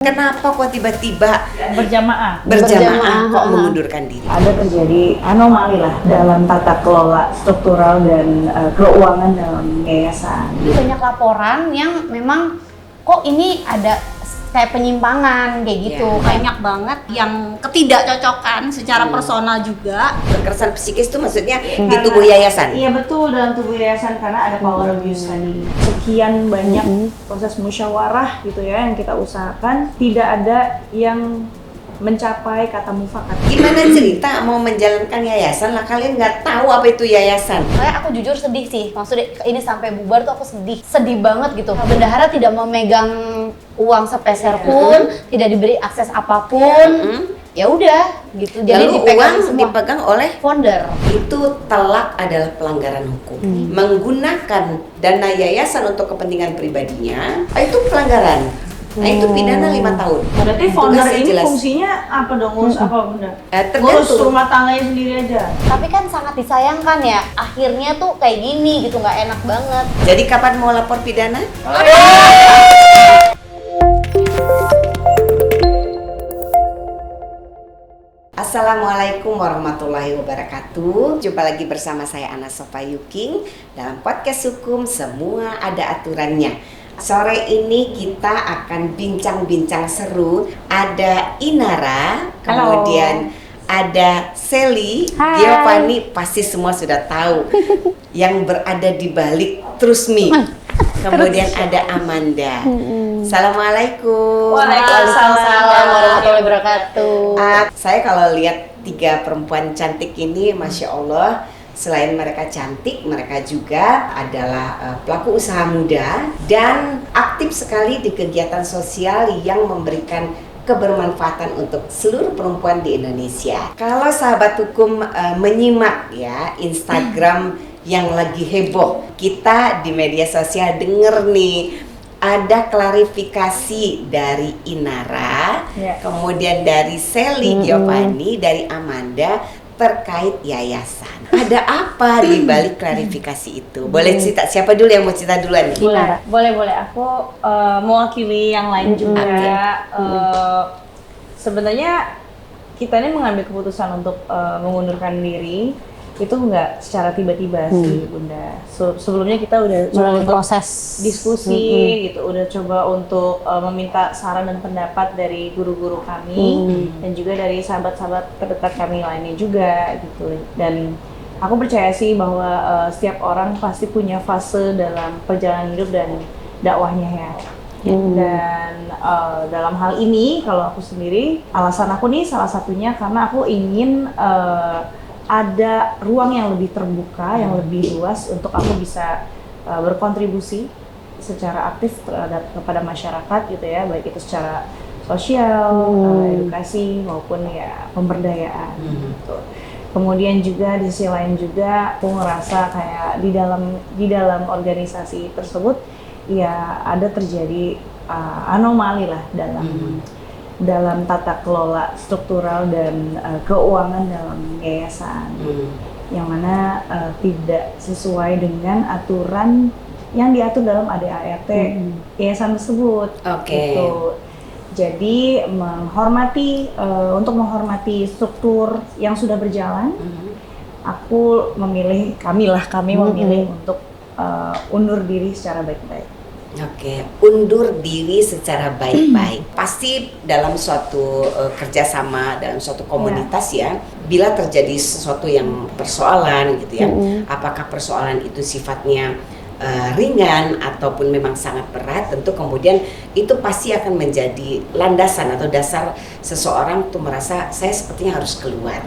Kenapa kok tiba-tiba berjamaah kok mengundurkan diri? ada terjadi anomali lah dalam tata kelola struktural dan keuangan dalam yayasan. Banyak laporan yang memang kok ini ada kayak penyimpangan kayak gitu. Banyak banget yang ketidakcocokan secara personal juga. Kekerasan psikis itu maksudnya di tubuh yayasan? Iya betul, dalam tubuh yayasan karena ada power abuse tadi. Sekian banyak proses musyawarah gitu ya yang kita usahakan, tidak ada yang mencapai kata mufakat. Gimana cerita mau menjalankan yayasan lah kalian nggak tahu apa itu yayasan? Kayak aku jujur sedih sih, maksudnya ini sampai bubar tuh aku sedih banget gitu. Bendahara tidak memegang uang sepeser pun, tidak diberi akses apapun. Ya udah gitu. Jadi Lalu uang dipegang oleh founder. itu telak adalah pelanggaran hukum. Menggunakan dana yayasan untuk kepentingan pribadinya, itu pelanggaran. Nah itu pidana 5 tahun. Berarti founder Tugasnya ini jelas. fungsinya apa dong? Ngurus apa bunda? Tergantung. Ngurus rumah tangganya sendiri aja. Tapi kan sangat disayangkan ya, akhirnya tuh kayak gini gitu, nggak enak banget. Jadi kapan mau lapor pidana? Assalamualaikum warahmatullahi wabarakatuh. Jumpa lagi bersama saya Ana Sofa Yuking dalam podcast hukum Semua Ada Aturannya. Sore ini kita akan bincang-bincang seru. Ada Inara, kemudian ada Sally, Giovanni, pasti semua sudah tahu yang berada di balik Trust Me. Kemudian ada Amanda. Assalamualaikum. Waalaikumsalam warahmatullahi wabarakatuh. Saya kalau lihat 3 perempuan cantik ini, Masya Allah, selain mereka cantik, mereka juga adalah pelaku usaha muda dan aktif sekali di kegiatan sosial yang memberikan kebermanfaatan untuk seluruh perempuan di Indonesia. Kalau sahabat hukum menyimak ya Instagram yang lagi heboh, kita di media sosial denger nih ada klarifikasi dari Inara, kemudian dari Sally, Giovanni, dari Amanda terkait yayasan. Ada apa di balik klarifikasi itu? Boleh cerita, siapa dulu yang mau cerita duluan nih? Boleh. Aku mewakili yang lain juga. Sebenarnya kita ini mengambil keputusan untuk mengundurkan diri itu nggak secara tiba-tiba sih bunda. Sebelumnya kita udah coba proses diskusi gitu, udah coba untuk meminta saran dan pendapat dari guru-guru kami dan juga dari sahabat-sahabat terdekat kami lainnya juga gitu. Dan aku percaya sih bahwa setiap orang pasti punya fase dalam perjalanan hidup dan dakwahnya ya. Dan dalam hal ini kalau aku sendiri, alasan aku nih salah satunya karena aku ingin ada ruang yang lebih terbuka, yang lebih luas untuk aku bisa berkontribusi secara aktif kepada masyarakat gitu ya, baik itu secara sosial, edukasi maupun ya pemberdayaan gitu. Kemudian juga di sisi lain juga aku ngerasa kayak di dalam organisasi tersebut ya ada terjadi anomali lah dalam tata kelola struktural dan keuangan dalam yayasan, yang mana tidak sesuai dengan aturan yang diatur dalam ADART yayasan tersebut. Gitu. Jadi untuk menghormati struktur yang sudah berjalan, kami memilih untuk undur diri secara baik-baik. Undur diri secara baik-baik. Pasti dalam suatu kerjasama, dalam suatu komunitas ya, bila terjadi sesuatu yang persoalan gitu ya, apakah persoalan itu sifatnya ringan ataupun memang sangat berat, tentu kemudian itu pasti akan menjadi landasan atau dasar seseorang tuh merasa saya sepertinya harus keluar.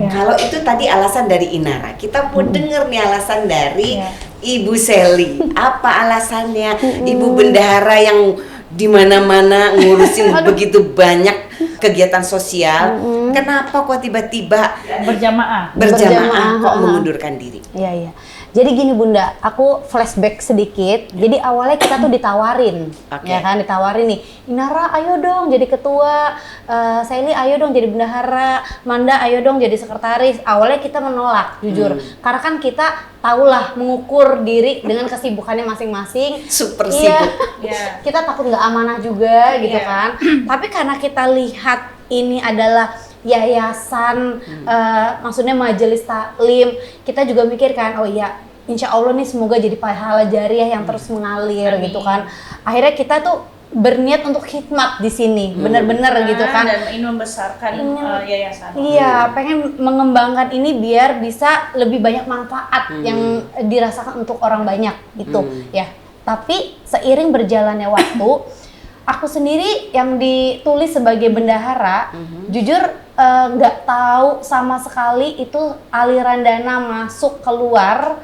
Kalau itu tadi alasan dari Inara, kita mau denger nih alasan dari Ibu Sally. Apa alasannya Ibu bendahara yang di mana-mana ngurusin begitu banyak kegiatan sosial, kenapa kok tiba-tiba berjamaah kok mengundurkan diri? Iya. Jadi gini Bunda, aku flashback sedikit. Jadi awalnya kita tuh ditawarin, ya kan, ditawarin nih, Inara ayo dong jadi ketua, Sally ayo dong jadi bendahara, Manda ayo dong jadi sekretaris. Awalnya kita menolak, jujur, karena kan kita tahulah mengukur diri dengan kesibukannya masing-masing. Super sibuk. Iya. Kita takut nggak amanah juga gitu kan. Tapi karena kita lihat ini adalah yayasan, maksudnya majelis taklim, kita juga mikir kan, oh iya, insya Allah nih semoga jadi pahala jariah yang terus mengalir gitu kan. Akhirnya kita tuh berniat untuk khidmat di sini, bener-bener gitu kan. Dan ingin membesarkan yayasan. Iya, pengen mengembangkan ini biar bisa lebih banyak manfaat yang dirasakan untuk orang banyak gitu ya. Tapi seiring berjalannya waktu, aku sendiri yang ditulis sebagai bendahara, jujur nggak tahu sama sekali itu aliran dana masuk keluar,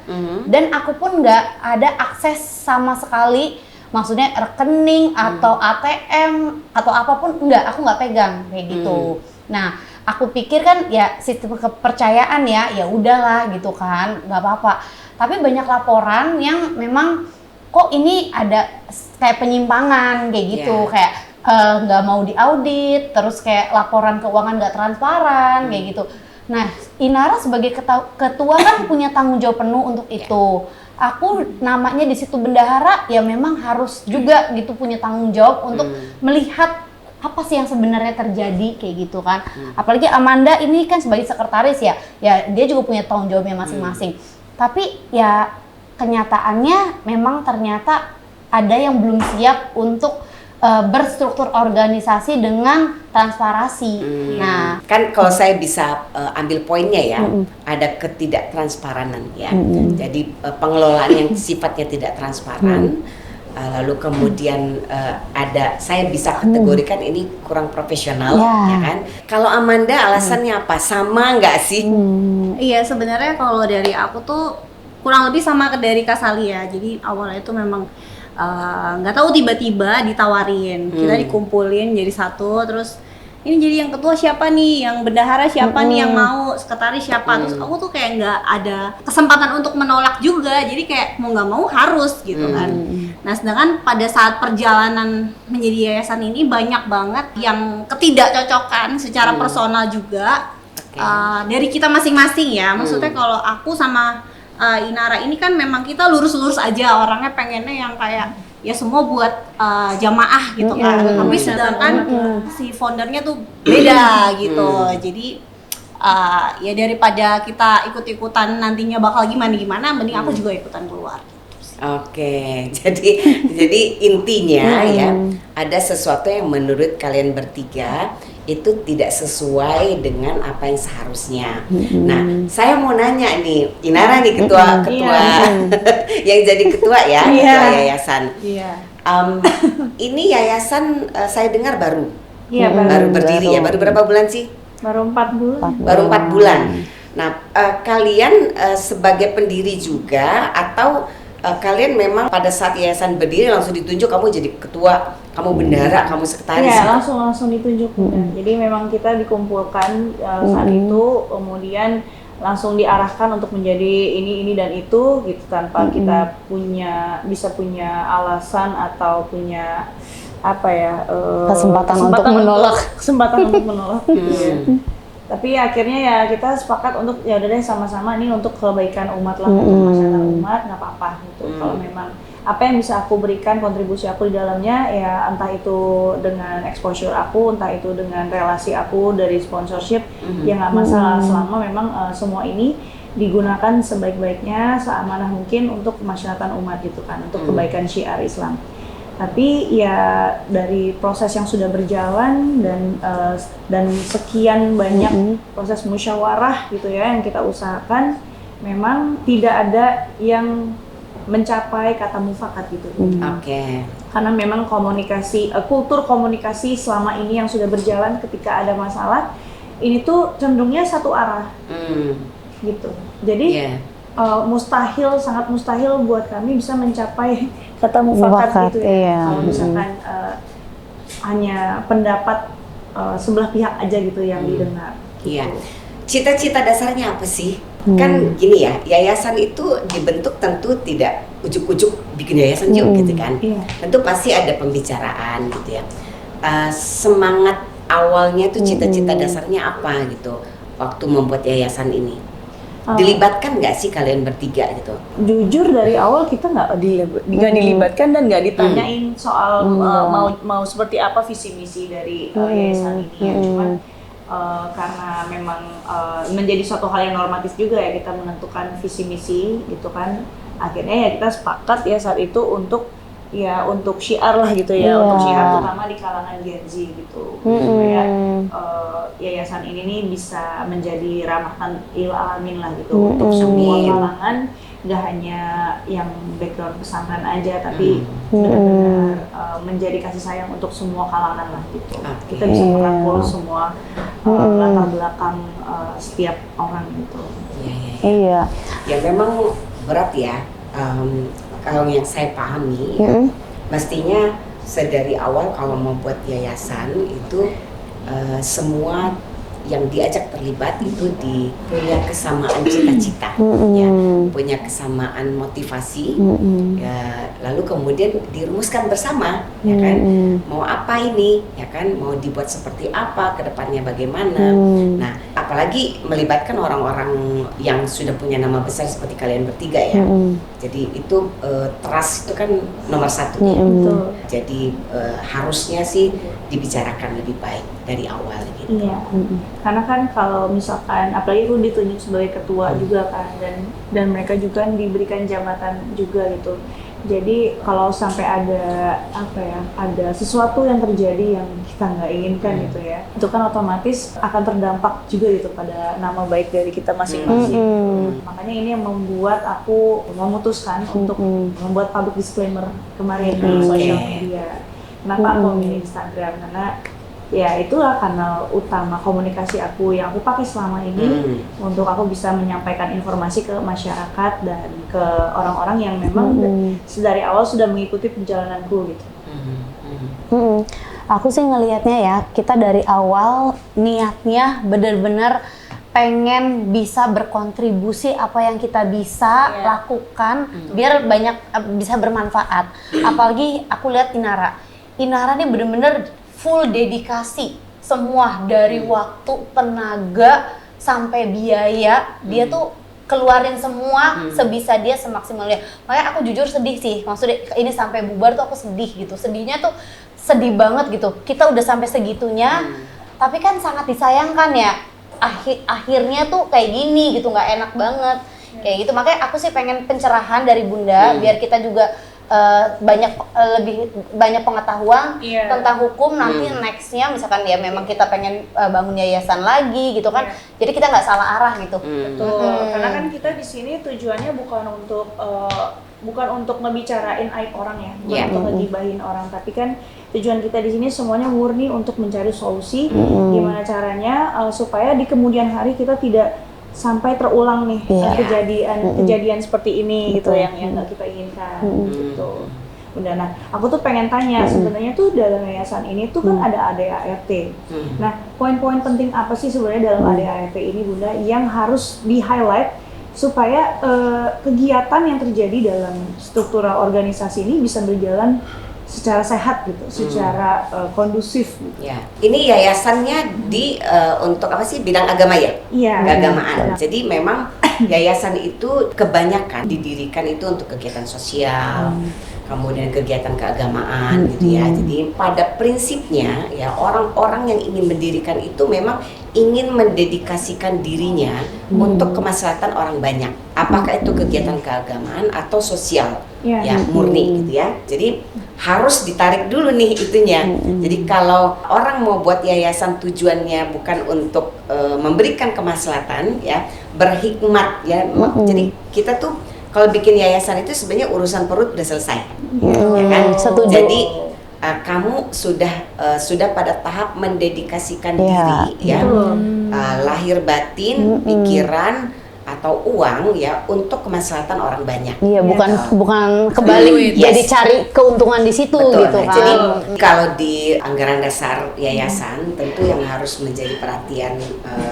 dan aku pun nggak ada akses sama sekali, maksudnya rekening atau ATM atau apapun aku nggak pegang kayak gitu. Nah, aku pikir kan ya sistem kepercayaan ya udahlah gitu kan, nggak apa-apa. Tapi banyak laporan yang memang kok ini ada kayak penyimpangan kayak gitu, kayak nggak mau diaudit, terus kayak laporan keuangan nggak transparan kayak gitu. Nah, Inara sebagai ketua kan punya tanggung jawab penuh untuk itu. Aku namanya di situ bendahara ya memang harus juga gitu punya tanggung jawab untuk melihat apa sih yang sebenarnya terjadi kayak gitu kan. Apalagi Amanda ini kan sebagai sekretaris ya dia juga punya tanggung jawabnya masing-masing. Tapi ya kenyataannya memang ternyata ada yang belum siap untuk berstruktur organisasi dengan transparansi. Nah, kan kalau saya bisa ambil poinnya ya, ada ketidaktransparan ya. Jadi pengelolaan yang sifatnya tidak transparan, lalu kemudian ada, saya bisa kategorikan ini kurang profesional, ya kan? Kalau Amanda alasannya apa? Sama nggak sih? Iya, sebenarnya kalau dari aku tuh kurang lebih sama dari Kak Sally ya. Jadi awalnya itu memang nggak tahu tiba-tiba ditawarin, kita dikumpulin jadi satu, terus ini jadi yang ketua siapa nih, yang bendahara siapa nih, yang mau sekretaris siapa, terus aku tuh kayak nggak ada kesempatan untuk menolak juga, jadi kayak mau nggak mau harus gitu kan. Nah, sedangkan pada saat perjalanan menjadi yayasan ini banyak banget yang ketidakcocokan secara personal juga dari kita masing-masing ya. Maksudnya kalau aku sama Inara ini kan memang kita lurus-lurus aja, orangnya pengennya yang kayak ya semua buat jamaah gitu kan. Tapi sedangkan si foundernya tuh beda gitu. Jadi ya daripada kita ikut-ikutan nantinya bakal gimana, mending aku juga ikutan keluar. Oke, jadi intinya ya ada sesuatu yang menurut kalian bertiga itu tidak sesuai dengan apa yang seharusnya. Nah, saya mau nanya nih, Inara nih ketua yang jadi ketua ya, ketua yayasan. Ini yayasan saya dengar baru berdiri ya, baru berapa bulan sih? Baru 4 bulan. Baru 4 bulan. Nah, kalian sebagai pendiri juga atau kalian memang pada saat yayasan berdiri langsung ditunjuk kamu jadi ketua, kamu bendahara, kamu sekretaris? Iya, langsung ditunjuk. Jadi memang kita dikumpulkan saat itu, kemudian langsung diarahkan untuk menjadi ini dan itu gitu, tanpa kita bisa punya alasan atau punya apa ya kesempatan untuk menolak gitu ya. Tapi akhirnya ya kita sepakat untuk ya udah deh sama-sama ini untuk kebaikan umat lah, untuk masyarakat umat, nggak apa-apa gitu. Kalau memang apa yang bisa aku berikan, kontribusi aku di dalamnya ya entah itu dengan exposure aku, entah itu dengan relasi aku dari sponsorship, ya nggak masalah selama memang semua ini digunakan sebaik-baiknya, seamanah mungkin untuk kemaslahatan umat gitu kan, untuk kebaikan syiar Islam. Tapi ya dari proses yang sudah berjalan dan sekian banyak proses musyawarah gitu ya yang kita usahakan, memang tidak ada yang mencapai kata mufakat gitu. Karena memang kultur komunikasi selama ini yang sudah berjalan, ketika ada masalah ini tuh cenderungnya satu arah gitu. Jadi sangat mustahil buat kami bisa mencapai kata mufakat gitu ya. Kalau misalkan hanya pendapat sebelah pihak aja gitu yang didengar. Iya. Cita-cita dasarnya apa sih Kan gini ya, yayasan itu dibentuk tentu tidak ujuk-ujuk bikin yayasan yuk gitu kan. Iya. Tentu pasti ada pembicaraan gitu ya. Semangat awalnya tuh cita-cita dasarnya apa gitu waktu membuat yayasan ini? Dilibatkan nggak sih kalian bertiga gitu? Jujur dari awal kita nggak dilibatkan dan nggak ditanyain soal mau seperti apa visi misi dari yayasan ini ya. Cuman karena memang menjadi suatu hal yang normatif juga ya kita menentukan visi misi gitu kan. Akhirnya ya kita sepakat ya saat itu untuk syiar lah gitu ya, untuk syiar terutama di kalangan Gen Z gitu, supaya yayasan ini nih bisa menjadi rahmatan lil alamin lah gitu untuk semua kalangan, nggak hanya yang background pesantren aja, tapi benar-benar menjadi kasih sayang untuk semua kalangan lah gitu. Kita bisa merangkul semua latar belakang setiap orang gitu. Iya. Ya memang berat ya. Kalau yang saya pahami, mestinya sedari awal kalau membuat yayasan itu semua yang diajak terlibat itu punya kesamaan cita-cita, ya, punya kesamaan motivasi, ya, lalu kemudian dirumuskan bersama, ya kan, mau apa ini, ya kan, mau dibuat seperti apa, kedepannya bagaimana. Nah, apalagi melibatkan orang-orang yang sudah punya nama besar seperti kalian bertiga ya. Jadi itu trust itu kan nomor satu. Jadi harusnya sih dibicarakan lebih baik dari awal gitu. Iya. Karena kan kalau misalkan apalagi aku ditunjuk sebagai ketua juga kan, dan mereka juga diberikan jabatan juga gitu. Jadi kalau sampai ada sesuatu yang terjadi yang kita nggak inginkan gitu ya, itu kan otomatis akan terdampak juga gitu pada nama baik dari kita masing-masing. Makanya ini yang membuat aku memutuskan untuk membuat public disclaimer kemarin di sosial media. Kenapa aku memilih Instagram? Karena ya itulah kanal utama komunikasi aku yang aku pakai selama ini untuk aku bisa menyampaikan informasi ke masyarakat dan ke orang-orang yang memang dari awal sudah mengikuti perjalananku gitu. Aku sih ngelihatnya ya, kita dari awal niatnya benar-benar pengen bisa berkontribusi apa yang kita bisa lakukan biar banyak bisa bermanfaat. Apalagi aku lihat Inara nih bener-bener full dedikasi semua dari waktu, tenaga sampai biaya, dia tuh keluarin semua sebisa dia, semaksimal dia. Makanya aku jujur sedih sih, maksudnya ini sampai bubar tuh aku sedih gitu. Sedihnya tuh sedih banget gitu. Kita udah sampai segitunya, tapi kan sangat disayangkan ya. Akhirnya tuh kayak gini gitu, nggak enak banget kayak gitu. Makanya aku sih pengen pencerahan dari Bunda biar kita juga lebih banyak pengetahuan tentang hukum. Nanti nextnya misalkan ya memang kita pengen bangun yayasan lagi gitu kan, jadi kita nggak salah arah gitu. Betul. Karena kan kita di sini tujuannya bukan untuk ngebicarain aib orang ya, bukan untuk ngegibahin orang, tapi kan tujuan kita di sini semuanya murni untuk mencari solusi gimana caranya supaya di kemudian hari kita tidak sampai terulang nih kejadian seperti ini gitu yang nggak kita inginkan gitu. Bunda, nah aku tuh pengen tanya sebenarnya tuh dalam yayasan ini tuh kan ada ADART. Nah, poin-poin penting apa sih sebenarnya dalam ADART ini Bunda yang harus di-highlight supaya kegiatan yang terjadi dalam struktural organisasi ini bisa berjalan secara sehat gitu, secara kondusif. Ya, ini yayasannya untuk apa sih, bidang agama ya? Iya. Keagamaan. Jadi memang yayasan itu kebanyakan didirikan itu untuk kegiatan sosial, kemudian kegiatan keagamaan gitu ya. Jadi pada prinsipnya ya orang-orang yang ingin mendirikan itu memang ingin mendedikasikan dirinya untuk kemaslahatan orang banyak. Apakah itu kegiatan keagamaan atau sosial, ya murni gitu ya. Jadi harus ditarik dulu nih itunya. Jadi kalau orang mau buat yayasan tujuannya bukan untuk memberikan kemaslahatan ya, berhikmat ya. Jadi kita tuh kalau bikin yayasan itu sebenarnya urusan perut udah selesai, ya kan? Jadi kamu sudah pada tahap mendedikasikan diri ya, lahir batin, pikiran atau uang ya untuk kemaslahatan orang banyak. Iya, bukan kebalik Yes. jadi cari keuntungan di situ Betul. gitu Nah, kan. jadi kalau di anggaran dasar yayasan tentu yang harus menjadi perhatian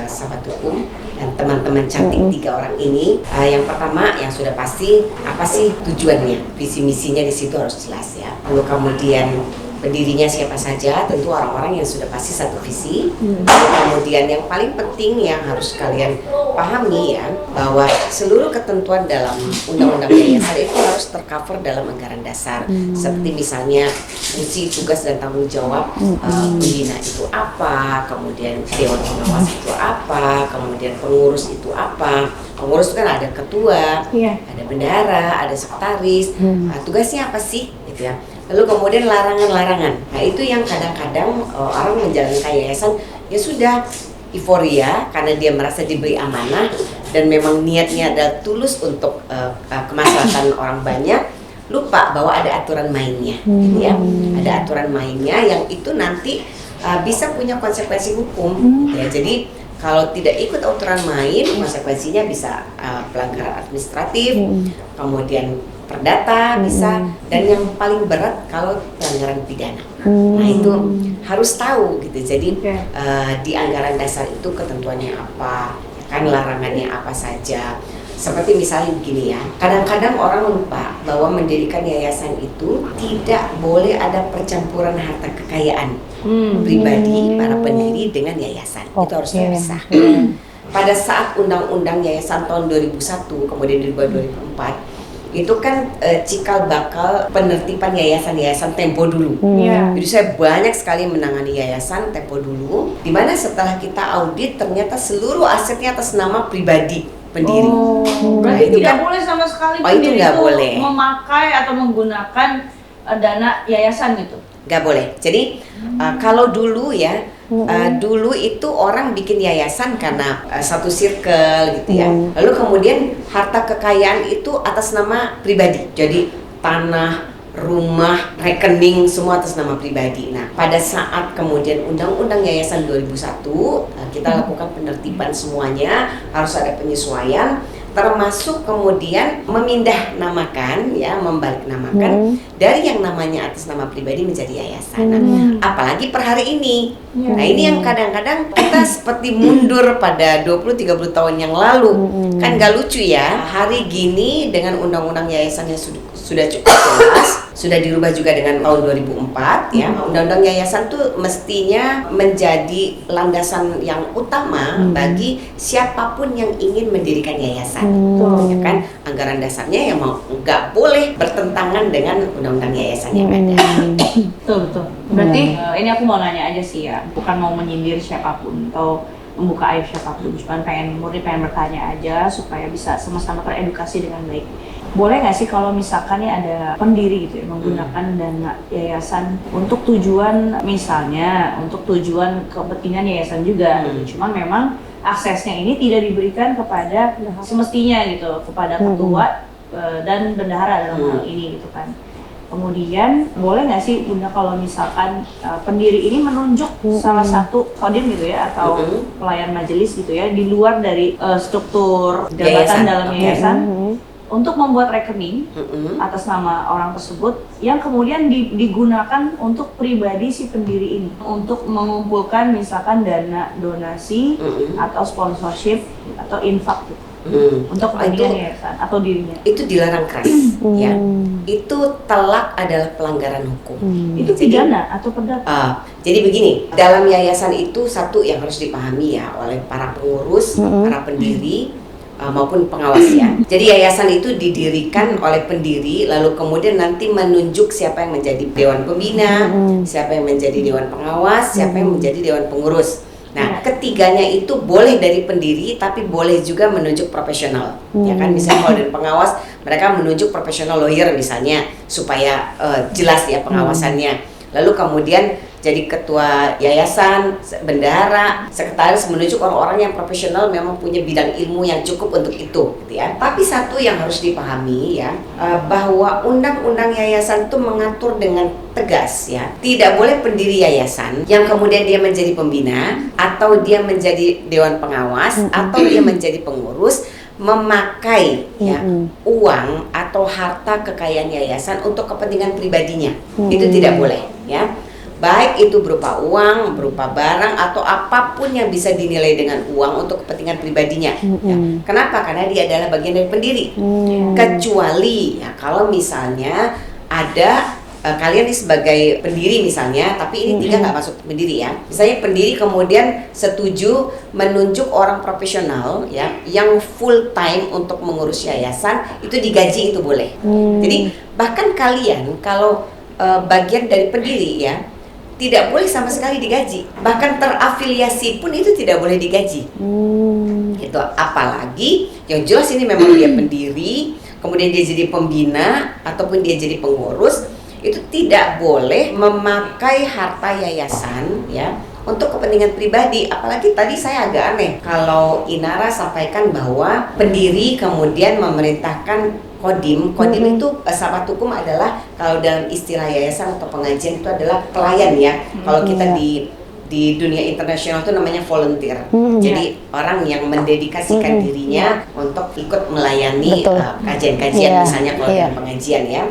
sahabat hukum dan teman-teman cantik 3 orang ini, yang pertama yang sudah pasti apa sih tujuannya, visi misinya di situ harus jelas ya. Lalu kemudian pendirinya siapa saja, tentu orang-orang yang sudah pasti satu visi. Lalu kemudian yang paling penting yang harus kalian pahami ya, bahwa seluruh ketentuan dalam undang-undang yayasan itu harus tercover dalam anggaran dasar. Seperti misalnya fungsi, tugas dan tanggung jawab pembina itu apa, kemudian dewan pengawas itu apa, kemudian pengurus itu apa. Pengurus itu kan ada ketua, ada bendahara, ada sekretaris. Tugasnya apa sih, gitu ya. Lalu kemudian larangan-larangan. Nah itu yang kadang-kadang orang menjalankan yayasan ya sudah euforia karena dia merasa diberi amanah dan memang niatnya adalah tulus untuk kemaslahatan orang banyak, lupa bahwa ada aturan mainnya, gitu ya. Ada aturan mainnya yang itu nanti bisa punya konsekuensi hukum, gitu ya. Jadi kalau tidak ikut aturan main, konsekuensinya bisa pelanggaran administratif, kemudian perdata bisa, dan yang paling berat kalau pelanggaran pidana. Nah itu harus tahu gitu. Jadi di anggaran dasar itu ketentuannya apa, kan larangannya apa saja. Seperti misalnya begini ya, kadang-kadang orang lupa bahwa mendirikan yayasan itu tidak boleh ada percampuran harta kekayaan pribadi para pendiri dengan yayasan. Itu harus dipisah. Pada saat Undang-Undang Yayasan tahun 2001 kemudian dirubah 2004, itu kan cikal bakal penertiban yayasan-yayasan tempo dulu. Jadi saya banyak sekali menangani yayasan tempo dulu, di mana setelah kita audit ternyata seluruh asetnya atas nama pribadi pendiri. Berarti itu tidak kan- boleh sama sekali itu pendiri nggak itu boleh. memakai atau menggunakan dana yayasan gitu. Nggak boleh. Jadi kalau dulu ya, dulu itu orang bikin yayasan karena satu circle gitu ya. Lalu kemudian harta kekayaan itu atas nama pribadi. Jadi tanah, rumah, rekening semua atas nama pribadi. Nah, pada saat kemudian Undang-Undang Yayasan 2001 kita lakukan penertiban semuanya, harus ada penyesuaian, termasuk kemudian memindah namakan ya, membalik namakan dari yang namanya atas nama pribadi menjadi yayasan. Nah, apalagi per hari ini. Nah, ini yang kadang-kadang kita seperti mundur pada 20-30 tahun yang lalu. Kan gak lucu ya, hari gini dengan undang-undang yayasannya sudah cukup jelas, sudah dirubah juga dengan tahun 2004 ya. Undang-undang yayasan tuh mestinya menjadi landasan yang utama bagi siapapun yang ingin mendirikan yayasan. Ya kan, anggaran dasarnya yang mau nggak boleh bertentangan dengan undang-undang yayasan yang ada. Betul. Berarti ini aku mau nanya aja sih ya, bukan mau menyindir siapapun atau membuka aib siapapun, cuma pengen bertanya aja supaya bisa sama-sama teredukasi dengan baik. Boleh nggak sih kalau misalkan ya ada pendiri gitu ya menggunakan dana yayasan untuk tujuan, misalnya untuk tujuan kepentingan yayasan juga, cuman memang aksesnya ini tidak diberikan kepada semestinya gitu, kepada ketua dan bendahara dalam hal ini gitu kan. Kemudian boleh nggak sih Bunda kalau misalkan pendiri ini menunjuk salah satu kodim gitu ya atau pelayan majelis gitu ya di luar dari struktur jabatan dalam yayasan untuk membuat rekening atas nama orang tersebut yang kemudian digunakan untuk pribadi si pendiri ini untuk mengumpulkan misalkan dana donasi atau sponsorship atau infak gitu. Untuk kepentingan yayasan atau dirinya. Itu dilarang keras ya. Itu telak adalah pelanggaran hukum. Itu pidana atau perdata? Jadi begini, dalam yayasan itu satu yang harus dipahami ya oleh para pengurus, para pendiri maupun pengawas ya. Jadi yayasan itu didirikan oleh pendiri, lalu kemudian nanti menunjuk siapa yang menjadi dewan pembina, siapa yang menjadi dewan pengawas, siapa yang menjadi dewan pengurus. Nah, ketiganya itu boleh dari pendiri, tapi boleh juga menunjuk profesional. Ya kan, misalnya kalau dari pengawas, mereka menunjuk profesional lawyer misalnya, supaya jelas ya pengawasannya. Lalu kemudian jadi ketua yayasan, bendahara, sekretaris menunjuk orang-orang yang profesional memang punya bidang ilmu yang cukup untuk itu, gitu ya. Tapi satu yang harus dipahami ya, bahwa undang-undang yayasan itu mengatur dengan tegas ya, tidak boleh pendiri yayasan yang kemudian dia menjadi pembina atau dia menjadi dewan pengawas atau dia menjadi pengurus memakai ya uang atau harta kekayaan yayasan untuk kepentingan pribadinya. Itu tidak boleh ya. Baik itu berupa uang, berupa barang atau apapun yang bisa dinilai dengan uang untuk kepentingan pribadinya. Ya. Kenapa? Karena dia adalah bagian dari pendiri. Kecuali ya kalau misalnya ada kalian ini sebagai pendiri misalnya, tapi ini 3 nggak masuk pendiri ya. Misalnya pendiri kemudian setuju menunjuk orang profesional ya, yang full time untuk mengurus yayasan, itu digaji, itu boleh. Jadi bahkan kalian kalau bagian dari pendiri ya, tidak boleh sama sekali digaji. Bahkan terafiliasi pun itu tidak boleh digaji. Gitu. Apalagi yang jelas ini memang dia pendiri, kemudian dia jadi pembina ataupun dia jadi pengurus, itu tidak boleh memakai harta yayasan ya untuk kepentingan pribadi. Apalagi tadi saya agak aneh kalau Inara sampaikan bahwa pendiri kemudian memerintahkan kodim. Kodim itu sahabat hukum adalah kalau dalam istilah yayasan atau pengajian itu adalah pelayan ya. Kalau kita di dunia internasional itu namanya volunteer. Jadi orang yang mendedikasikan dirinya untuk ikut melayani kajian-kajian misalnya kalau dalam pengajian ya.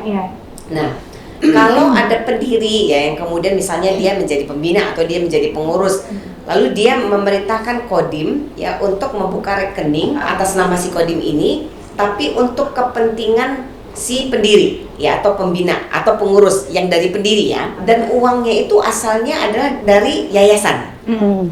Nah, kalau ada pendiri ya yang kemudian misalnya dia menjadi pembina atau dia menjadi pengurus, lalu dia memerintahkan kodim ya untuk membuka rekening atas nama si kodim ini, tapi untuk kepentingan si pendiri ya atau pembina atau pengurus yang dari pendiri ya, dan uangnya itu asalnya adalah dari yayasan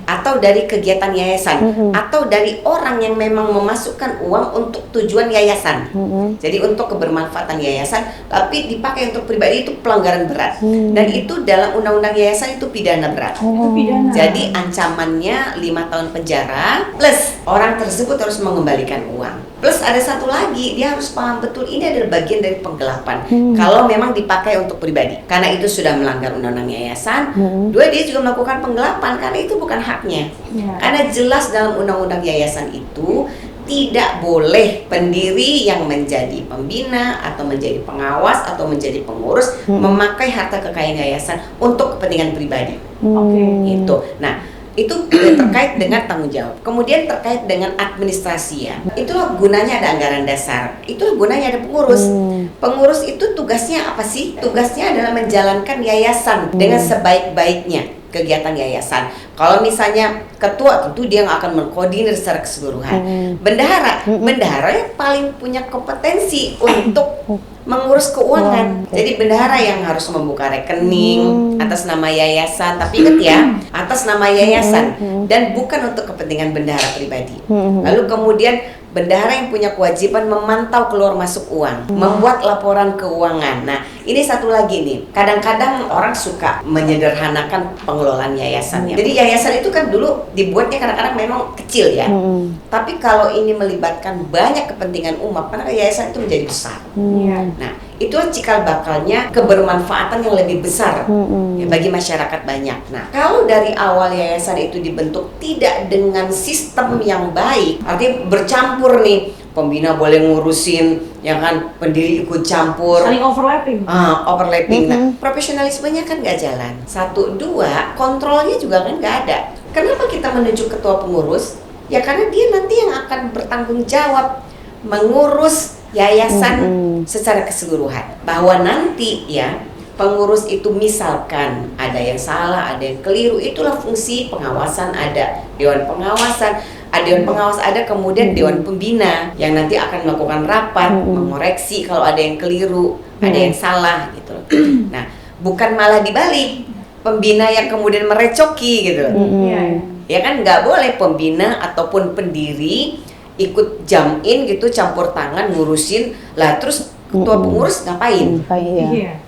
atau dari kegiatan yayasan atau dari orang yang memang memasukkan uang untuk tujuan yayasan. Jadi untuk kebermanfaatan yayasan tapi dipakai untuk pribadi, itu pelanggaran berat. Dan itu dalam undang-undang yayasan itu pidana berat. Jadi ancamannya 5 tahun penjara plus orang tersebut harus mengembalikan uang. Plus ada satu lagi, dia harus paham betul ini adalah bagian dari penggelapan. Kalau memang dipakai untuk pribadi, karena itu sudah melanggar undang-undang yayasan. 2, dia juga melakukan penggelapan karena itu bukan haknya. Karena jelas dalam undang-undang yayasan itu tidak boleh pendiri yang menjadi pembina atau menjadi pengawas atau menjadi pengurus memakai harta kekayaan yayasan untuk kepentingan pribadi. Itu. Nah, itu terkait dengan tanggung jawab. Kemudian terkait dengan administrasi ya. Itulah gunanya ada anggaran dasar. Itulah gunanya ada pengurus. Pengurus itu tugasnya apa sih? Tugasnya adalah menjalankan yayasan dengan sebaik-baiknya kegiatan yayasan. Kalau misalnya ketua, tentu dia yang akan mengkoordinir secara keseluruhan. Bendahara yang paling punya kompetensi untuk mengurus keuangan. Jadi bendahara yang harus membuka rekening atas nama yayasan, tapi ingat ya, atas nama yayasan dan bukan untuk kepentingan bendahara pribadi. Lalu kemudian bendahara yang punya kewajiban memantau keluar masuk uang, membuat laporan keuangan. Nah, ini satu lagi nih. Kadang-kadang orang suka menyederhanakan pengelolaan yayasan ya. Jadi yayasan itu kan dulu dibuatnya kadang-kadang memang kecil ya. Tapi kalau ini melibatkan banyak kepentingan umat, maka yayasan itu menjadi besar. Nah, itulah cikal bakalnya kebermanfaatan yang lebih besar ya, bagi masyarakat banyak. Nah, kalau dari awal yayasan itu dibentuk tidak dengan sistem yang baik, artinya bercampur nih, pembina boleh ngurusin, ya kan, pendiri ikut campur, saling overlapping. Nah, profesionalismenya kan nggak jalan. 1, 2, kontrolnya juga kan nggak ada. Kenapa kita menunjuk ketua pengurus? Ya karena dia nanti yang akan bertanggung jawab mengurus yayasan secara keseluruhan. Bahwa nanti ya pengurus itu misalkan ada yang salah, ada yang keliru, itulah fungsi pengawasan. Ada dewan pengawasan, dewan pengawas ada, kemudian dewan pembina yang nanti akan melakukan rapat, mengoreksi kalau ada yang keliru, ada yang salah gitu. Nah, bukan malah dibalik, pembina yang kemudian merecoki gitu. Ya kan nggak boleh pembina ataupun pendiri ikut jam-in gitu, campur tangan ngurusin lah, terus ketua pengurus ngapain?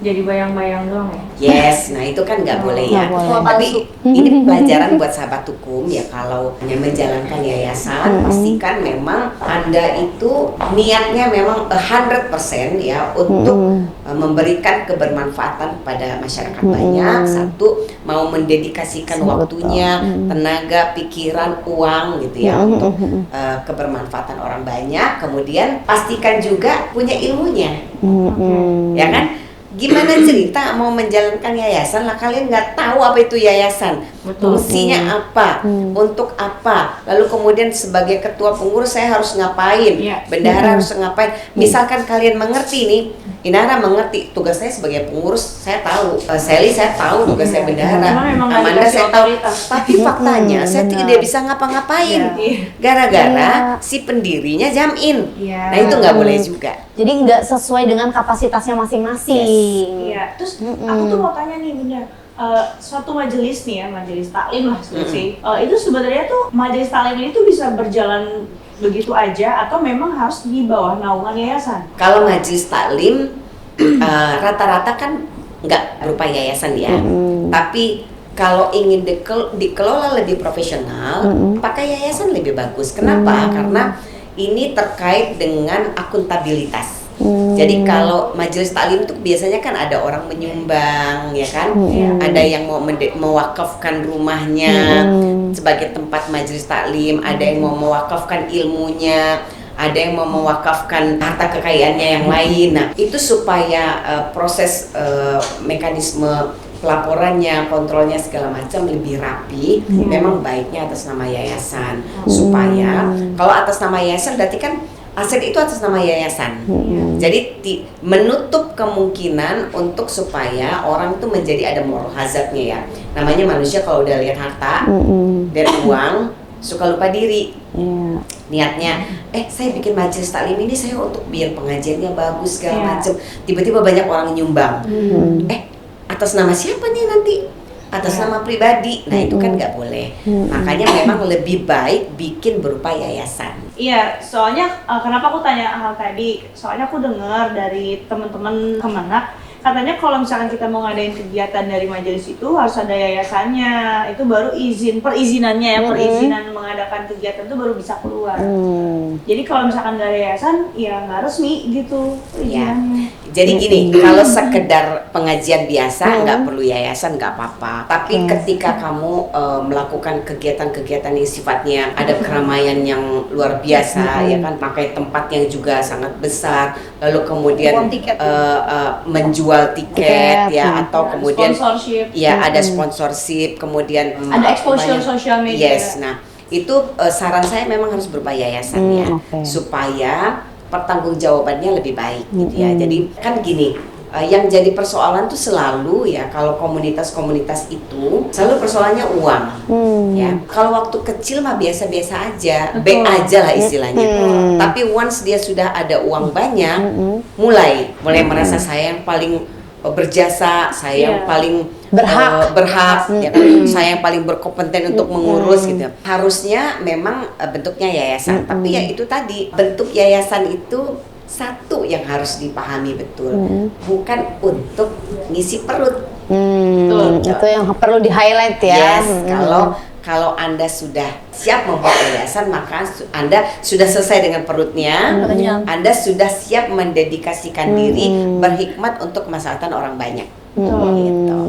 Jadi bayang-bayang doang ya. Yes, nah itu kan nggak boleh ya. Tapi ini pelajaran buat sahabat hukum ya, kalau hanya menjalankan yayasan, pastikan memang Anda itu niatnya memang 100% ya untuk memberikan kebermanfaatan kepada masyarakat banyak. 1, mau mendedikasikan waktunya, tenaga, pikiran, uang gitu ya untuk kebermanfaatan orang banyak. Kemudian pastikan juga punya ilmunya. Ya kan? Gimana cerita mau menjalankan yayasan lah kalian nggak tahu apa itu yayasan? fungsinya apa, untuk apa, lalu kemudian sebagai ketua pengurus saya harus ngapain, Iya. bendahara harus ngapain. Misalkan kalian mengerti nih, Inara mengerti tugas saya sebagai pengurus, saya tahu, Sally saya tahu tugas saya bendahara, Cuma memang nggak Amanda dikasih saya tahu, otoritas. tapi faktanya saya tidak bisa ngapa-ngapain gara-gara si pendirinya jam-in. Iya. Nah itu nggak boleh juga. Jadi nggak sesuai dengan kapasitasnya masing-masing. Iya, terus aku tuh mau tanya nih Bunda, suatu majelis nih ya, majelis taklim lah sih. Itu sebenarnya tuh majelis taklim ini tuh bisa berjalan begitu aja atau memang harus di bawah naungan yayasan? Kalau majelis taklim rata-rata kan nggak berupa yayasan ya, tapi kalau ingin dikelola lebih profesional, pakai yayasan lebih bagus. Kenapa? Karena ini terkait dengan akuntabilitas. Jadi kalau majelis taklim itu biasanya kan ada orang menyumbang, ya kan? Ada yang mau mewakafkan rumahnya sebagai tempat majelis taklim, ada yang mau mewakafkan ilmunya, ada yang mau mewakafkan harta kekayaannya yang lain. Nah, itu supaya proses mekanisme pelaporannya, kontrolnya segala macam lebih rapi. Memang baiknya atas nama yayasan, supaya kalau atas nama yayasan berarti kan aset itu atas nama yayasan. Jadi menutup kemungkinan untuk supaya orang itu menjadi ada moral hazardnya ya. Namanya manusia kalau udah lihat harta dan uang suka lupa diri. Niatnya, saya bikin majelis taklim ini saya untuk biar pengajiannya bagus segala macam. Tiba-tiba banyak orang nyumbang. Atas nama siapa nih nanti? Atas nama pribadi. Nah itu kan nggak boleh. Makanya memang lebih baik bikin berupa yayasan. Iya, soalnya kenapa aku tanya hal tadi? Soalnya aku dengar dari teman-teman Kemenak, katanya kalau misalkan kita mau ngadain kegiatan dari majelis itu harus ada yayasannya. Itu baru perizinannya ya, perizinan mengadakan kegiatan itu baru bisa keluar. Jadi kalau misalkan nggak ada yayasan, ya nggak resmi gitu perizinannya. Jadi gini, kalau sekedar pengajian biasa nggak perlu yayasan nggak apa-apa. Tapi ketika kamu melakukan kegiatan-kegiatan yang sifatnya ada keramaian yang luar biasa, ya kan, pakai tempat yang juga sangat besar, lalu kemudian menjual tiket ya, atau kemudian sponsorship. Ya ada sponsorship, kemudian Ada exposure sosial media. Yes, nah itu saran saya memang harus berupa yayasan ya, supaya pertanggungjawabannya lebih baik gitu ya. Jadi kan gini, yang jadi persoalan tuh selalu ya kalau komunitas-komunitas itu selalu persoalannya uang. Ya, kalau waktu kecil mah biasa-biasa aja, baik aja lah istilahnya. Tapi once dia sudah ada uang banyak, mulai merasa saya yang paling berjasa, saya yang paling berhak, ya kan? Saya yang paling berkompeten untuk mengurus gitu. Harusnya memang bentuknya yayasan, tapi ya itu tadi, bentuk yayasan itu satu yang harus dipahami betul, bukan untuk ngisi perut. Itu yang perlu di highlight ya. Yes, kalau Anda sudah siap membuat yayasan, maka Anda sudah selesai dengan perutnya. Anda sudah siap mendedikasikan diri berhikmat untuk kemaslahatan orang banyak. Gitu.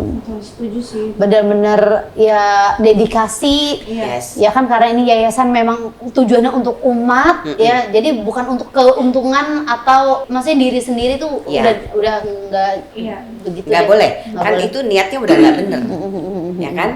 Setuju sih. Benar-benar ya dedikasi. Yes. Ya kan karena ini yayasan memang tujuannya untuk umat ya. Jadi bukan untuk keuntungan atau maksudnya diri sendiri tuh udah enggak begitu. Nggak deh. boleh. Nggak Kan boleh. itu niatnya udah nggak bener. Ya kan?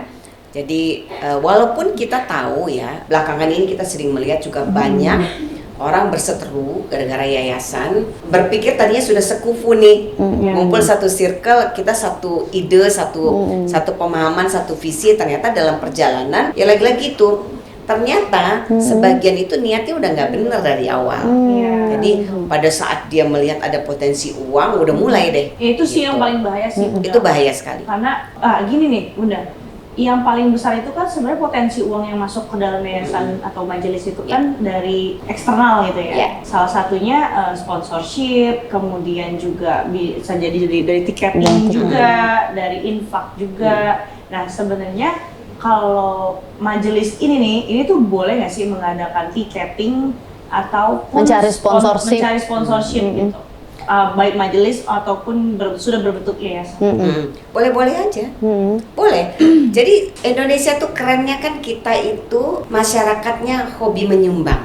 Jadi walaupun kita tahu ya, belakangan ini kita sering melihat juga banyak orang berseteru gara-gara yayasan, berpikir tadinya sudah sekufu nih, ngumpul satu circle, kita satu ide, satu pemahaman, satu visi, ternyata dalam perjalanan ya lagi-lagi itu ternyata sebagian itu niatnya udah nggak bener dari awal. Jadi pada saat dia melihat ada potensi uang, udah mulai deh. Itu sih yang paling bahaya sih. Bunda. Itu bahaya sekali. Karena gini nih Bunda, yang paling besar itu kan sebenarnya potensi uang yang masuk ke dalam yayasan atau majelis itu kan dari eksternal gitu ya. Salah satunya sponsorship, kemudian juga bisa jadi dari tiketing juga, dari infak juga. Nah sebenarnya kalau majelis ini tuh boleh nggak sih mengadakan tiketing atau mencari sponsorship gitu? Baik majelis ataupun sudah berbentuk yayasan. Boleh-boleh aja, boleh. Jadi Indonesia tuh kerennya kan kita itu masyarakatnya hobi menyumbang.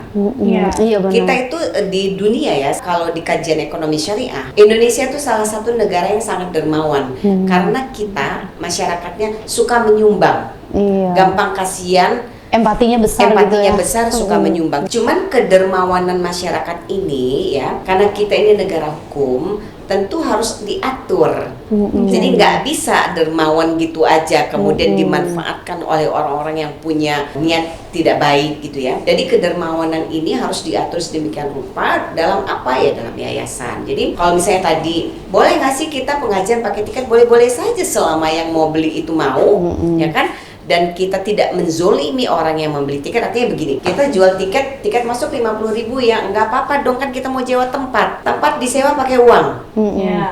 Iya benar. Kita itu di dunia ya, kalau di kajian ekonomi syariah, Indonesia itu salah satu negara yang sangat dermawan karena kita masyarakatnya suka menyumbang. Iya. gampang kasihan, Empatinya besar gitu empatinya ya. besar, suka menyumbang. Cuman kedermawanan masyarakat ini ya, karena kita ini negara hukum, tentu harus diatur. Jadi nggak bisa dermawan gitu aja kemudian dimanfaatkan oleh orang-orang yang punya niat tidak baik gitu ya. Jadi kedermawanan ini harus diatur sedemikian rupa dalam apa ya, dalam yayasan. Jadi kalau misalnya tadi, boleh nggak sih kita pengajian pakai tiket? Boleh-boleh saja selama yang mau beli itu mau, ya kan? Dan kita tidak menzolimi orang yang membeli tiket. Artinya begini, kita jual tiket masuk 50.000 ya, nggak apa-apa dong, kan kita mau sewa tempat disewa pakai uang,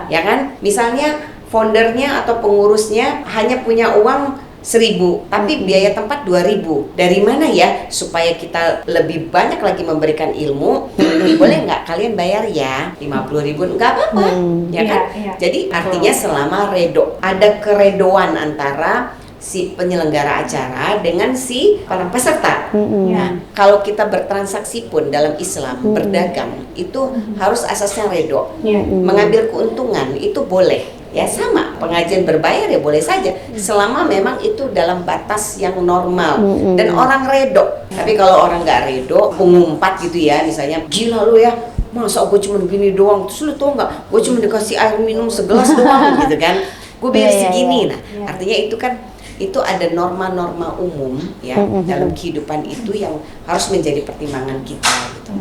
ya kan? Misalnya foundernya atau pengurusnya hanya punya uang 1.000, tapi biaya tempat 2.000. Dari mana ya? Supaya kita lebih banyak lagi memberikan ilmu. Boleh nggak kalian bayar ya 50.000? Nggak apa-apa, ya kan? Jadi artinya selama ada keredoan antara si penyelenggara acara dengan si para peserta. Nah, kalau kita bertransaksi pun dalam Islam, berdagang itu harus asasnya redo. Mengambil keuntungan itu boleh. Ya sama, pengajian berbayar ya boleh saja selama memang itu dalam batas yang normal dan orang redo. Tapi kalau orang nggak redo, mengumpat gitu ya, misalnya gila lu ya, masa gue cuma gini doang, terus lu tau nggak, gue cuma dikasih air minum segelas doang gitu kan, gue bayar segini. Nah, artinya itu kan itu ada norma-norma umum ya dalam kehidupan itu yang harus menjadi pertimbangan kita gitu.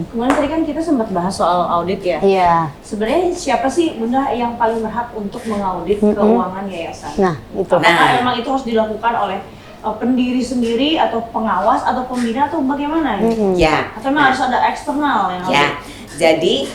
Kemudian tadi kan kita sempat bahas soal audit ya. Iya. Sebenarnya siapa sih Bunda yang paling berhak untuk mengaudit keuangan yayasan? Nah, itu. Apakah memang itu harus dilakukan oleh pendiri sendiri atau pengawas atau pembina atau bagaimana? Ya. Atau memang harus ada eksternal yang Ya. Jadi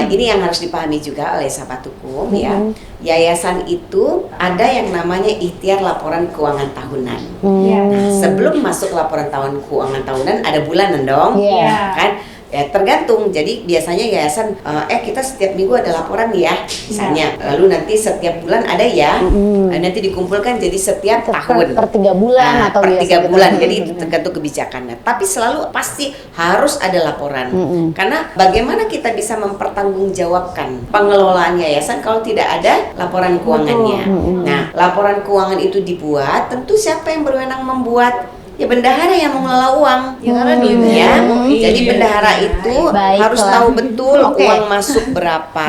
ini yang harus dipahami juga oleh sahabat hukum ya. Yayasan itu ada yang namanya ikhtiar laporan keuangan tahunan. Nah, sebelum masuk laporan keuangan tahunan ada bulanan dong, kan? Ya tergantung. Jadi biasanya yayasan kita setiap minggu ada laporan ya, misalnya. Lalu nanti setiap bulan ada ya. Nanti dikumpulkan jadi setiap tahun. Per 3 bulan atau per 3 biasa bulan. gitu. Jadi itu tergantung kebijakannya. Tapi selalu pasti harus ada laporan. Karena bagaimana kita bisa mempertanggungjawabkan pengelolaan yayasan kalau tidak ada laporan keuangannya. Nah, laporan keuangan itu dibuat, tentu siapa yang berwenang membuat? Ya bendahara yang mengelola uang, ya. Jadi bendahara itu harus tahu betul uang masuk berapa,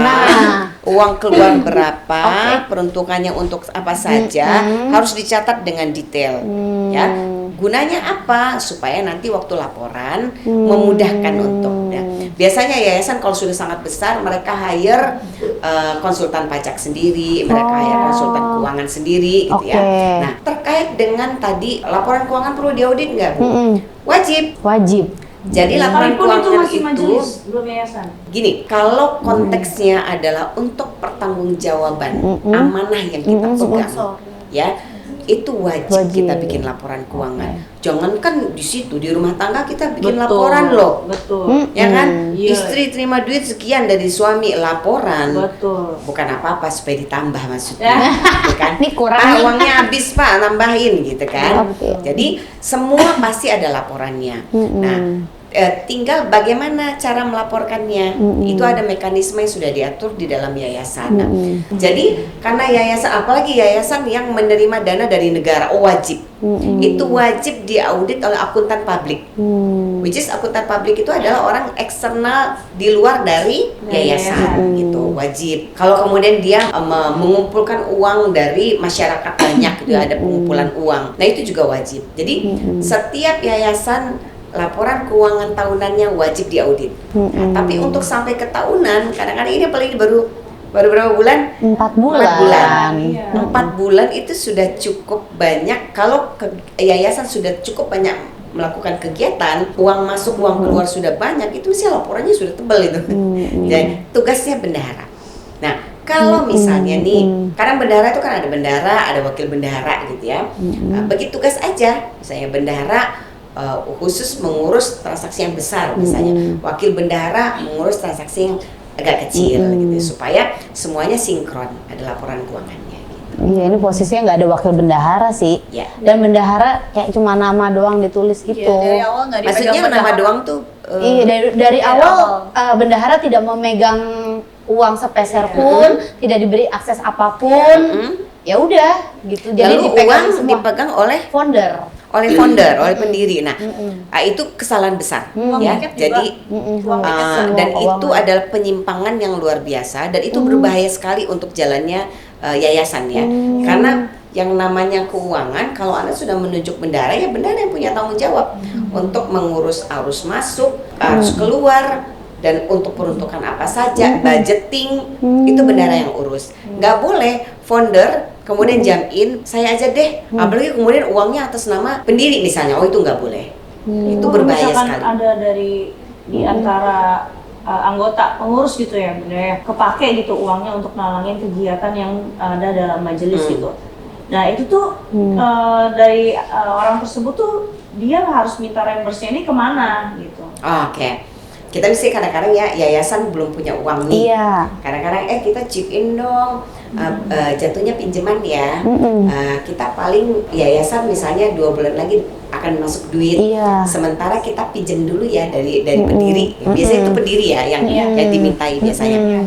uang keluar berapa, peruntukannya untuk apa saja, harus dicatat dengan detail, ya. Gunanya apa? Supaya nanti waktu laporan memudahkan untuk. Ya. Biasanya yayasan kalau sudah sangat besar, mereka hire konsultan pajak sendiri, mereka hire konsultan keuangan sendiri, gitu ya. Nah, terkait dengan tadi laporan keuangan perlu diaudit nggak, Bu? Wajib. Jadi laporan keuangan itu belum yayasan. Gini, kalau konteksnya adalah untuk pertanggungjawaban amanah yang kita pegang, ya. Itu wajib kita bikin laporan keuangan. Jangan kan di situ di rumah tangga kita bikin laporan loh. Ya kan? Istri terima duit sekian dari suami, laporan. Bukan apa-apa supaya ditambah maksudnya. Bukan. Ini kurang. Uangnya habis Pak, nambahin gitu kan. Jadi semua pasti ada laporannya. Nah, tinggal bagaimana cara melaporkannya. Itu ada mekanisme yang sudah diatur di dalam yayasan. Nah, jadi karena yayasan, apalagi yayasan yang menerima dana dari negara, wajib. Itu wajib diaudit oleh akuntan publik. Which is akuntan publik itu adalah orang eksternal di luar dari yayasan gitu, wajib. Kalau kemudian dia mengumpulkan uang dari masyarakat banyak gitu, ada pengumpulan uang. Nah, itu juga wajib. Jadi setiap yayasan laporan keuangan tahunannya wajib diaudit. Nah, tapi untuk sampai ke tahunan, kadang-kadang ini apalagi baru berapa bulan? 4 bulan. 4 bulan itu sudah cukup banyak. Kalau yayasan sudah cukup banyak melakukan kegiatan, uang masuk, uang keluar sudah banyak, itu mesti laporannya sudah tebal itu. Jadi tugasnya bendahara. Nah, kalau misalnya nih, kadang bendahara itu kan ada bendahara, ada wakil bendahara gitu ya. Bagi tugas aja, misalnya bendahara khusus mengurus transaksi yang besar, misalnya wakil bendahara mengurus transaksi yang agak kecil gitu, supaya semuanya sinkron, ada laporan keuangannya gitu. Iya, ini posisinya nggak ada wakil bendahara sih. Ya. Dan bendahara kayak cuma nama doang ditulis gitu. Dari awal nggak dipegang Maksudnya nama bendahara. doang tuh Iya, dari awal bendahara tidak memegang uang sepeser pun, tidak diberi akses apapun. ya udah gitu. Jadi Lalu dipegang uang semua dipegang oleh founder. founder, oleh pendiri. Nah, itu kesalahan besar ya. tiket juga. Jadi Uang tiket semua dan itu keuangan. adalah penyimpangan yang luar biasa dan itu berbahaya sekali untuk jalannya yayasan ya. Karena yang namanya keuangan, kalau Anda sudah menunjuk bendahara, ya bendahara yang punya tanggung jawab untuk mengurus arus masuk, arus keluar, dan untuk peruntukan apa saja, budgeting, itu bendahara yang urus. Nggak boleh founder kemudian jamin saya aja deh, apalagi kemudian uangnya atas nama pendiri misalnya, itu nggak boleh. Itu berbahaya misalkan sekali. ada dari di antara anggota pengurus gitu ya, bener ya, kepake gitu uangnya untuk nalangin kegiatan yang ada dalam majelis gitu. Nah itu tuh dari orang tersebut tuh dia harus minta reimburse ini kemana gitu. Oke. Kita mesti kadang-kadang ya yayasan belum punya uang nih. Iya. Kadang-kadang kita chip in dong. Jatuhnya pinjaman ya. Kita paling yayasan misalnya 2 bulan lagi akan masuk duit. Iya. Sementara kita pinjam dulu ya dari pendiri. Biasanya itu pendiri ya yang dimintai biasanya.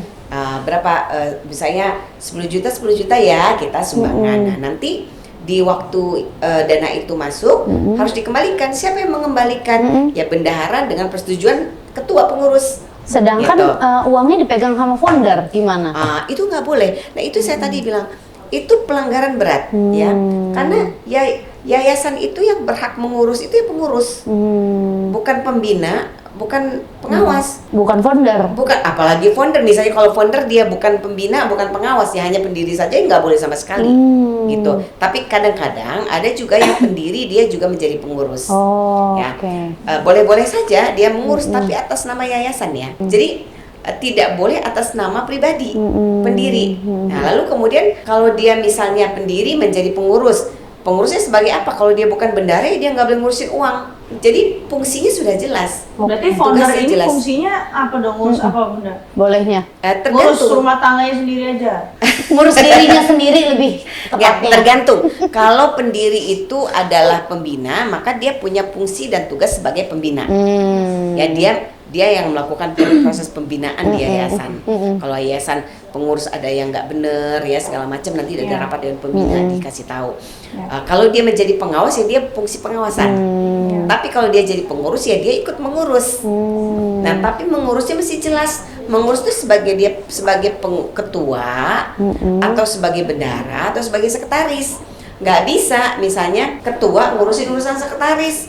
Berapa misalnya 10 juta ya kita sumbangan. Nah, nanti di waktu dana itu masuk harus dikembalikan. Siapa yang mengembalikan? Ya bendahara dengan persetujuan ketua pengurus. Sedangkan Gitu. uangnya dipegang sama founder gimana? Itu nggak boleh. Nah itu saya tadi bilang itu pelanggaran berat ya. Karena yayasan itu yang berhak mengurus itu ya pengurus, bukan pembina, bukan pengawas. Bukan founder. Bukan, apalagi founder. Misalnya kalau founder dia bukan pembina, bukan pengawas, ya hanya pendiri saja, nggak boleh sama sekali gitu. Tapi kadang-kadang ada juga yang pendiri dia juga menjadi pengurus. Oh, Ya. oke. Boleh-boleh saja dia mengurus tapi atas nama yayasan ya. Jadi tidak boleh atas nama pribadi pendiri. Nah, lalu kemudian kalau dia misalnya pendiri menjadi pengurus, pengurusnya sebagai apa? Kalau dia bukan bendahara, ya dia nggak boleh ngurusin uang. Jadi fungsinya sudah jelas. Berarti founder Tugasnya ini jelas. fungsinya apa dong? Ngurus apa bunda? Bolehnya. Ngurus Tergantung. rumah tangganya sendiri aja. Ngurus dirinya sendiri lebih Ya, tepatnya. tergantung. Kalau pendiri itu adalah pembina, maka dia punya fungsi dan tugas sebagai pembina. Ya dia yang melakukan proses pembinaan di yayasan. Kalau yayasan pengurus ada yang nggak bener ya segala macam, nanti ada rapat dengan pembina dikasih tahu. Kalau dia menjadi pengawas ya dia fungsi pengawasan. Tapi kalau dia jadi pengurus ya dia ikut mengurus. Nah tapi mengurusnya mesti jelas. Mengurus itu sebagai ketua atau sebagai bendahara atau sebagai sekretaris. Nggak bisa misalnya ketua ngurusin urusan sekretaris,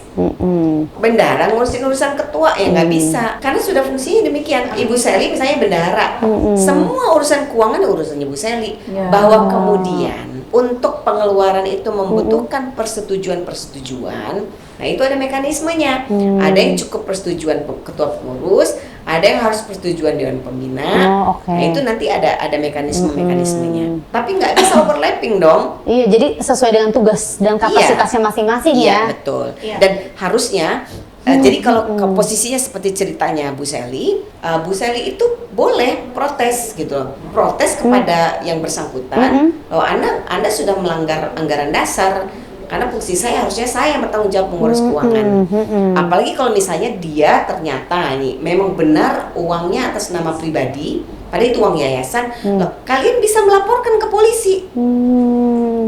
bendahara ngurusin urusan ketua, ya nggak bisa karena sudah fungsinya demikian. Ibu Seli misalnya bendahara, semua urusan keuangan urusannya Ibu Seli. Bahwa kemudian untuk pengeluaran itu membutuhkan persetujuan, nah itu ada mekanismenya. Ada yang cukup persetujuan ketua pengurus, ada yang harus persetujuan dewan pembina. Nah itu nanti ada mekanismenya. Tapi nggak bisa overlapping dong. Iya, jadi sesuai dengan tugas dan kapasitasnya masing-masing Iya, ya. betul. Iya. Dan harusnya jadi kalau ke posisinya seperti ceritanya Bu Seli itu boleh protes gitu loh. Protes kepada yang bersangkutan, oh Anda sudah melanggar anggaran dasar. Karena fungsi saya harusnya saya yang bertanggung jawab mengurus keuangan. Apalagi kalau misalnya dia ternyata nih memang benar uangnya atas nama pribadi, padahal itu uang yayasan, loh, kalian bisa melaporkan ke polisi.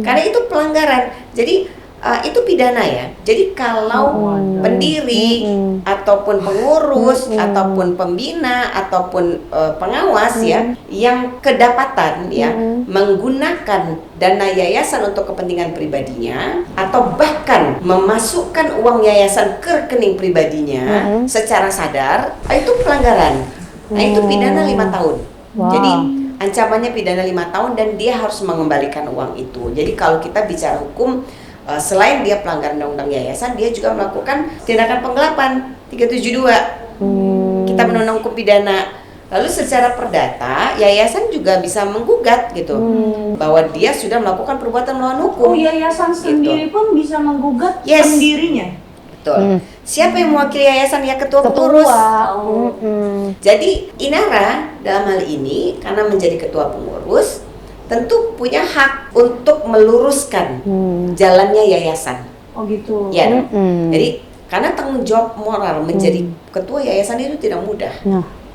Karena itu pelanggaran. Jadi itu pidana ya. Jadi kalau pendiri ataupun pengurus ataupun pembina ataupun pengawas ya yang kedapatan ya menggunakan dana yayasan untuk kepentingan pribadinya atau bahkan memasukkan uang yayasan ke rekening pribadinya secara sadar, itu pelanggaran. Nah, itu pidana 5 tahun. Jadi ancamannya pidana 5 tahun dan dia harus mengembalikan uang itu. Jadi kalau kita bicara hukum, selain dia pelanggaran undang-undang yayasan, dia juga melakukan tindakan penggelapan 372. Kita menundang hukum pidana. Lalu secara perdata, yayasan juga bisa menggugat gitu bahwa dia sudah melakukan perbuatan melawan hukum. Oh, yayasan sendiri pun bisa menggugat pendirinya. Betul. Siapa yang mewakili yayasan? Ya ketua pengurus. Jadi Inara dalam hal ini karena menjadi ketua pengurus tentu punya hak untuk meluruskan jalannya yayasan. Oh gitu. Ya. Jadi karena tanggung jawab moral menjadi ketua yayasan itu tidak mudah.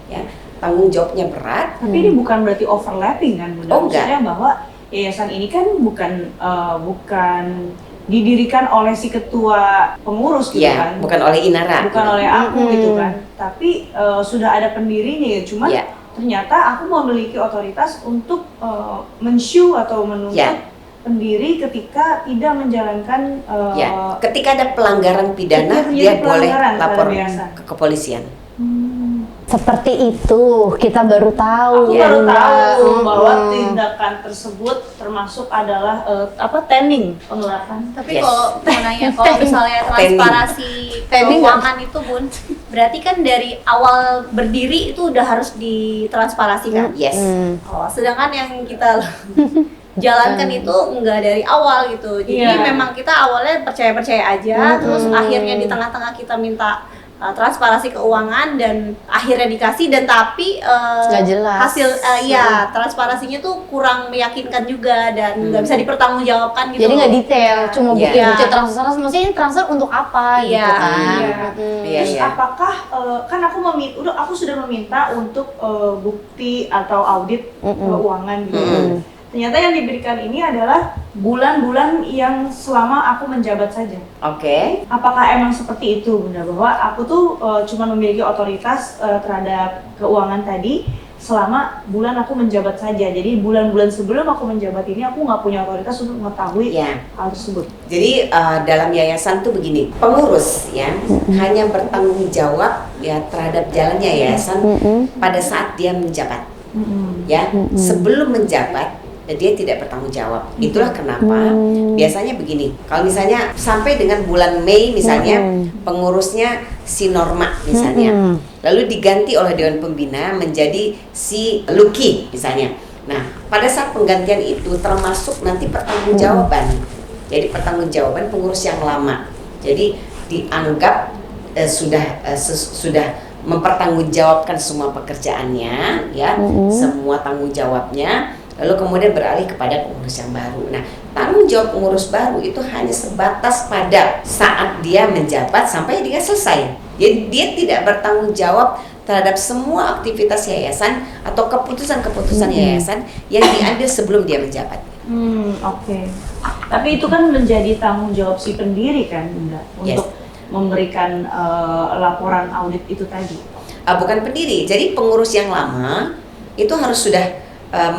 Ya, tanggung jawabnya berat. Tapi ini bukan berarti overlapping kan, Bunda? Oh, enggak. Maksudnya bahwa yayasan ini kan bukan didirikan oleh si ketua pengurus gitu Ya, kan, bukan oleh Inara. bukan oleh aku gitu kan, tapi sudah ada pendirinya ya. Cuman ternyata aku memiliki otoritas untuk men-sue atau menuntut pendiri ketika tidak menjalankan ketika ada pelanggaran pidana dia boleh lapor ke kepolisian. Seperti itu, kita baru tahu. Aku baru tahu bahwa tindakan tersebut termasuk adalah tanning, penggelapan. Tapi kalau mau nanya, kalau misalnya transparansi keuangan itu Bun, berarti kan dari awal berdiri itu udah harus ditransparasikan. Yes. Oh, sedangkan yang kita jalankan itu enggak dari awal gitu. Jadi memang kita awalnya percaya-percaya aja, terus akhirnya di tengah-tengah kita minta transparansi keuangan dan akhirnya dikasih, dan tapi nggak jelas hasil transparansinya tuh kurang meyakinkan juga dan nggak bisa dipertanggungjawabkan gitu. Jadi nggak detail, cuma bukti transfer, maksudnya ini transfer untuk apa gitu kan. Terus apakah kan aku sudah meminta untuk bukti atau audit keuangan gitu. Ternyata yang diberikan ini adalah bulan-bulan yang selama aku menjabat saja. Oke. Apakah emang seperti itu, Bunda? Bahwa aku tuh cuma memiliki otoritas terhadap keuangan tadi selama bulan aku menjabat saja. Jadi bulan-bulan sebelum aku menjabat ini aku nggak punya otoritas untuk mengetahui hal tersebut. Jadi dalam yayasan tuh begini, pengurus hanya bertanggung jawab terhadap jalannya yayasan pada saat dia menjabat. Sebelum menjabat dia tidak bertanggung jawab. Itulah kenapa biasanya begini. Kalau misalnya sampai dengan bulan Mei misalnya pengurusnya si Norma misalnya, lalu diganti oleh Dewan Pembina menjadi si Lucky misalnya. Nah, pada saat penggantian itu termasuk nanti pertanggungjawaban. Jadi pertanggungjawaban pengurus yang lama. Jadi dianggap sudah mempertanggungjawabkan semua pekerjaannya, semua tanggung jawabnya. Lalu kemudian beralih kepada pengurus yang baru. Nah, tanggung jawab pengurus baru itu hanya sebatas pada saat dia menjabat sampai dia selesai. Jadi dia tidak bertanggung jawab terhadap semua aktivitas yayasan atau keputusan-keputusan yayasan yang diambil sebelum dia menjabat. Oke. Tapi itu kan menjadi tanggung jawab si pendiri kan, Bunda, untuk memberikan laporan audit itu tadi. Bukan pendiri. Jadi pengurus yang lama itu harus sudah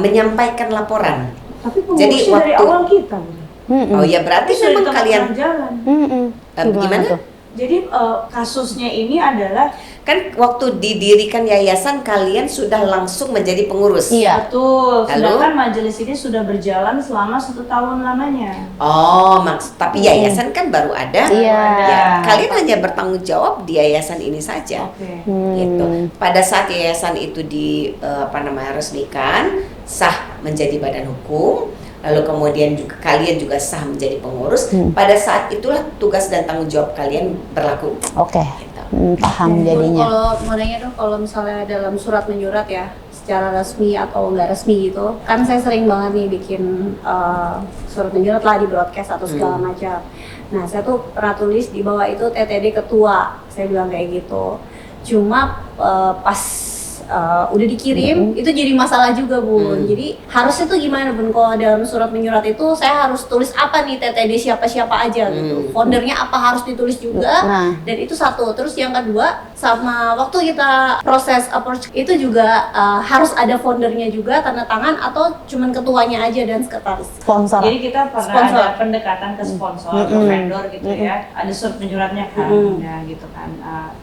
menyampaikan laporan. Tapi pengurusnya dari awal kita. Oh ya, berarti memang kalian jalan. Gimana? Jadi kasusnya ini adalah kan waktu didirikan yayasan kalian sudah langsung menjadi pengurus. Iya. Betul. Sedangkan majelis ini sudah berjalan selama 1 tahun lamanya. Oh, tapi yayasan kan baru ada. Iya. Ya, kalian hanya bertanggung jawab di yayasan ini saja. Oke. Gitu. Pada saat yayasan itu resmikan, sah menjadi badan hukum, lalu kemudian juga kalian juga sah menjadi pengurus. Pada saat itulah tugas dan tanggung jawab kalian berlaku. Oke. Gitu. Paham jadinya. Kalau mau nanya dong, kalau misalnya dalam surat menyurat ya, secara resmi atau nggak resmi gitu, kan saya sering banget nih bikin surat menyurat lah di broadcast atau segala macam. Nah, saya tuh pernah tulis di bawah itu TTD ketua, saya bilang kayak gitu. Cuma pas udah dikirim itu jadi masalah juga Bun. Jadi harusnya tuh gimana Bun, kalau dalam surat menyurat itu saya harus tulis apa nih TTD siapa-siapa aja gitu, foundernya apa harus ditulis juga. Dan itu satu. Terus yang kedua, sama waktu kita proses approach itu juga harus ada foundernya juga, tanda tangan, atau cuman ketuanya aja dan sekretaris. Sponsor. Jadi kita pernah ada pendekatan ke sponsor, ke vendor gitu ya. Ada surat menyuratnya kan, ya gitu kan.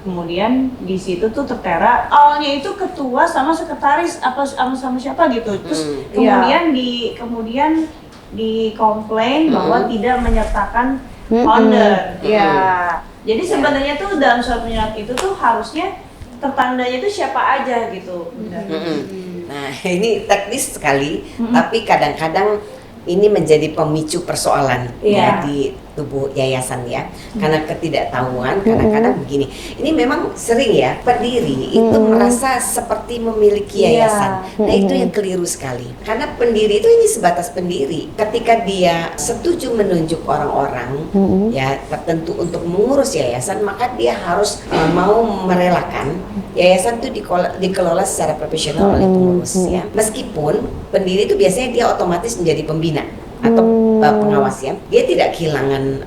Kemudian di situ tuh tertera awalnya itu ketua sama sekretaris apa sama siapa gitu. Terus kemudian dikomplain bahwa tidak menyertakan founder. Jadi sebenarnya tuh dalam surat menyurat itu tuh harusnya tertandanya itu siapa aja gitu. Nah, ini teknis sekali, tapi kadang-kadang ini menjadi pemicu persoalan ya di tubuh yayasan ya. Karena ketidaktahuan, kadang-kadang begini. Ini memang sering ya, pendiri itu merasa seperti memiliki yayasan. Nah itu yang keliru sekali. Karena pendiri itu ini sebatas pendiri. Ketika dia setuju menunjuk orang-orang ya tertentu untuk mengurus yayasan, maka dia harus mau merelakan yayasan itu dikelola secara profesional oleh pengurus ya. Meskipun pendiri itu biasanya dia otomatis menjadi pembina atau pengawas ya, dia tidak kehilangan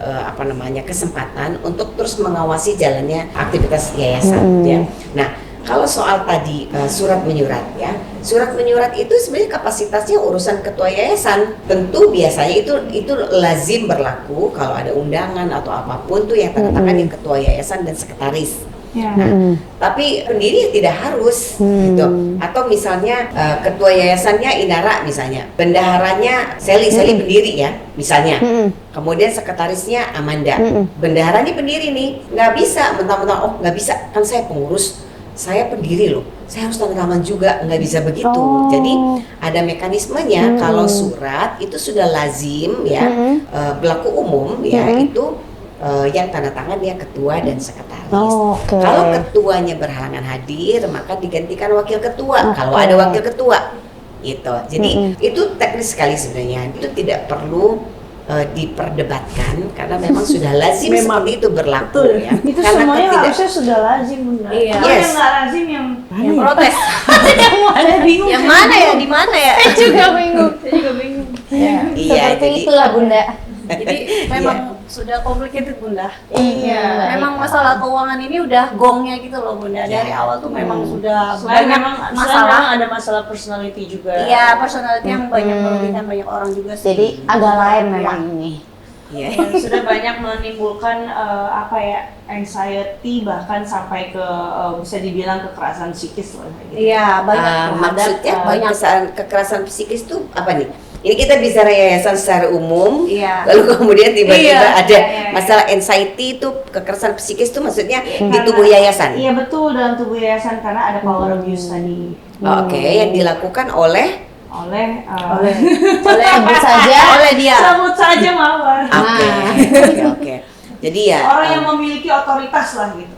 kesempatan untuk terus mengawasi jalannya aktivitas yayasan ya. Nah kalau soal tadi surat menyurat ya, surat menyurat itu sebenarnya kapasitasnya urusan ketua yayasan. Tentu biasanya itu lazim berlaku kalau ada undangan atau apapun tuh yang tanda tangan yang ketua yayasan dan sekretaris. Nah, tapi pendiri tidak harus gitu. Atau misalnya ketua yayasannya Inara misalnya, bendaharanya Seli pendiri ya misalnya. Kemudian sekretarisnya Amanda, bendaharanya pendiri nih. Nggak bisa mentang-mentang nggak bisa, kan saya pengurus, saya pendiri loh, saya harus tanda tangan juga, nggak bisa begitu. Jadi ada mekanismenya. Kalau surat itu sudah lazim ya, berlaku umum ya, itu yang tanda tangan ya ketua dan sekretaris. Kalau ketuanya berhalangan hadir, maka digantikan wakil ketua. Kalau ada wakil ketua, gitu. Jadi itu teknis sekali sebenarnya. Itu tidak perlu diperdebatkan karena memang sudah lazim seperti itu berlaku ya. Itu karena semuanya harusnya sudah lazim Bunda. Iya. Yang nggak lazim yang protes. yang mana bingung. Yang mana ya, di mana ya? Saya juga bingung. Iya, Seperti jadi itulah Bunda. Jadi memang sudah complicated Bunda. Iya. Memang masalah keuangan ini udah gongnya gitu loh Bunda. Dari awal tuh memang sudah Selain banyak memang masalah. ada masalah personality juga. Iya, personality yang banyak merugikan banyak orang juga sih. Jadi agak lain memang ini. iya. Dan sudah banyak menimbulkan anxiety bahkan sampai ke bisa dibilang kekerasan psikis lah gitu. Iya, banyak Maksudnya banyak. kekerasan psikis itu apa nih? Ini kita bicara yayasan secara umum, Iya. lalu kemudian tiba-tiba Iya, ada iya. masalah anxiety itu, kekerasan psikis itu maksudnya di tubuh yayasan. Iya betul, dalam tubuh yayasan karena ada power abuse tadi Oke, yang dilakukan oleh oleh Sebut saja. Oleh dia. sebut saja mawar. Oke. Jadi ya Orang yang memiliki otoritas lah gitu.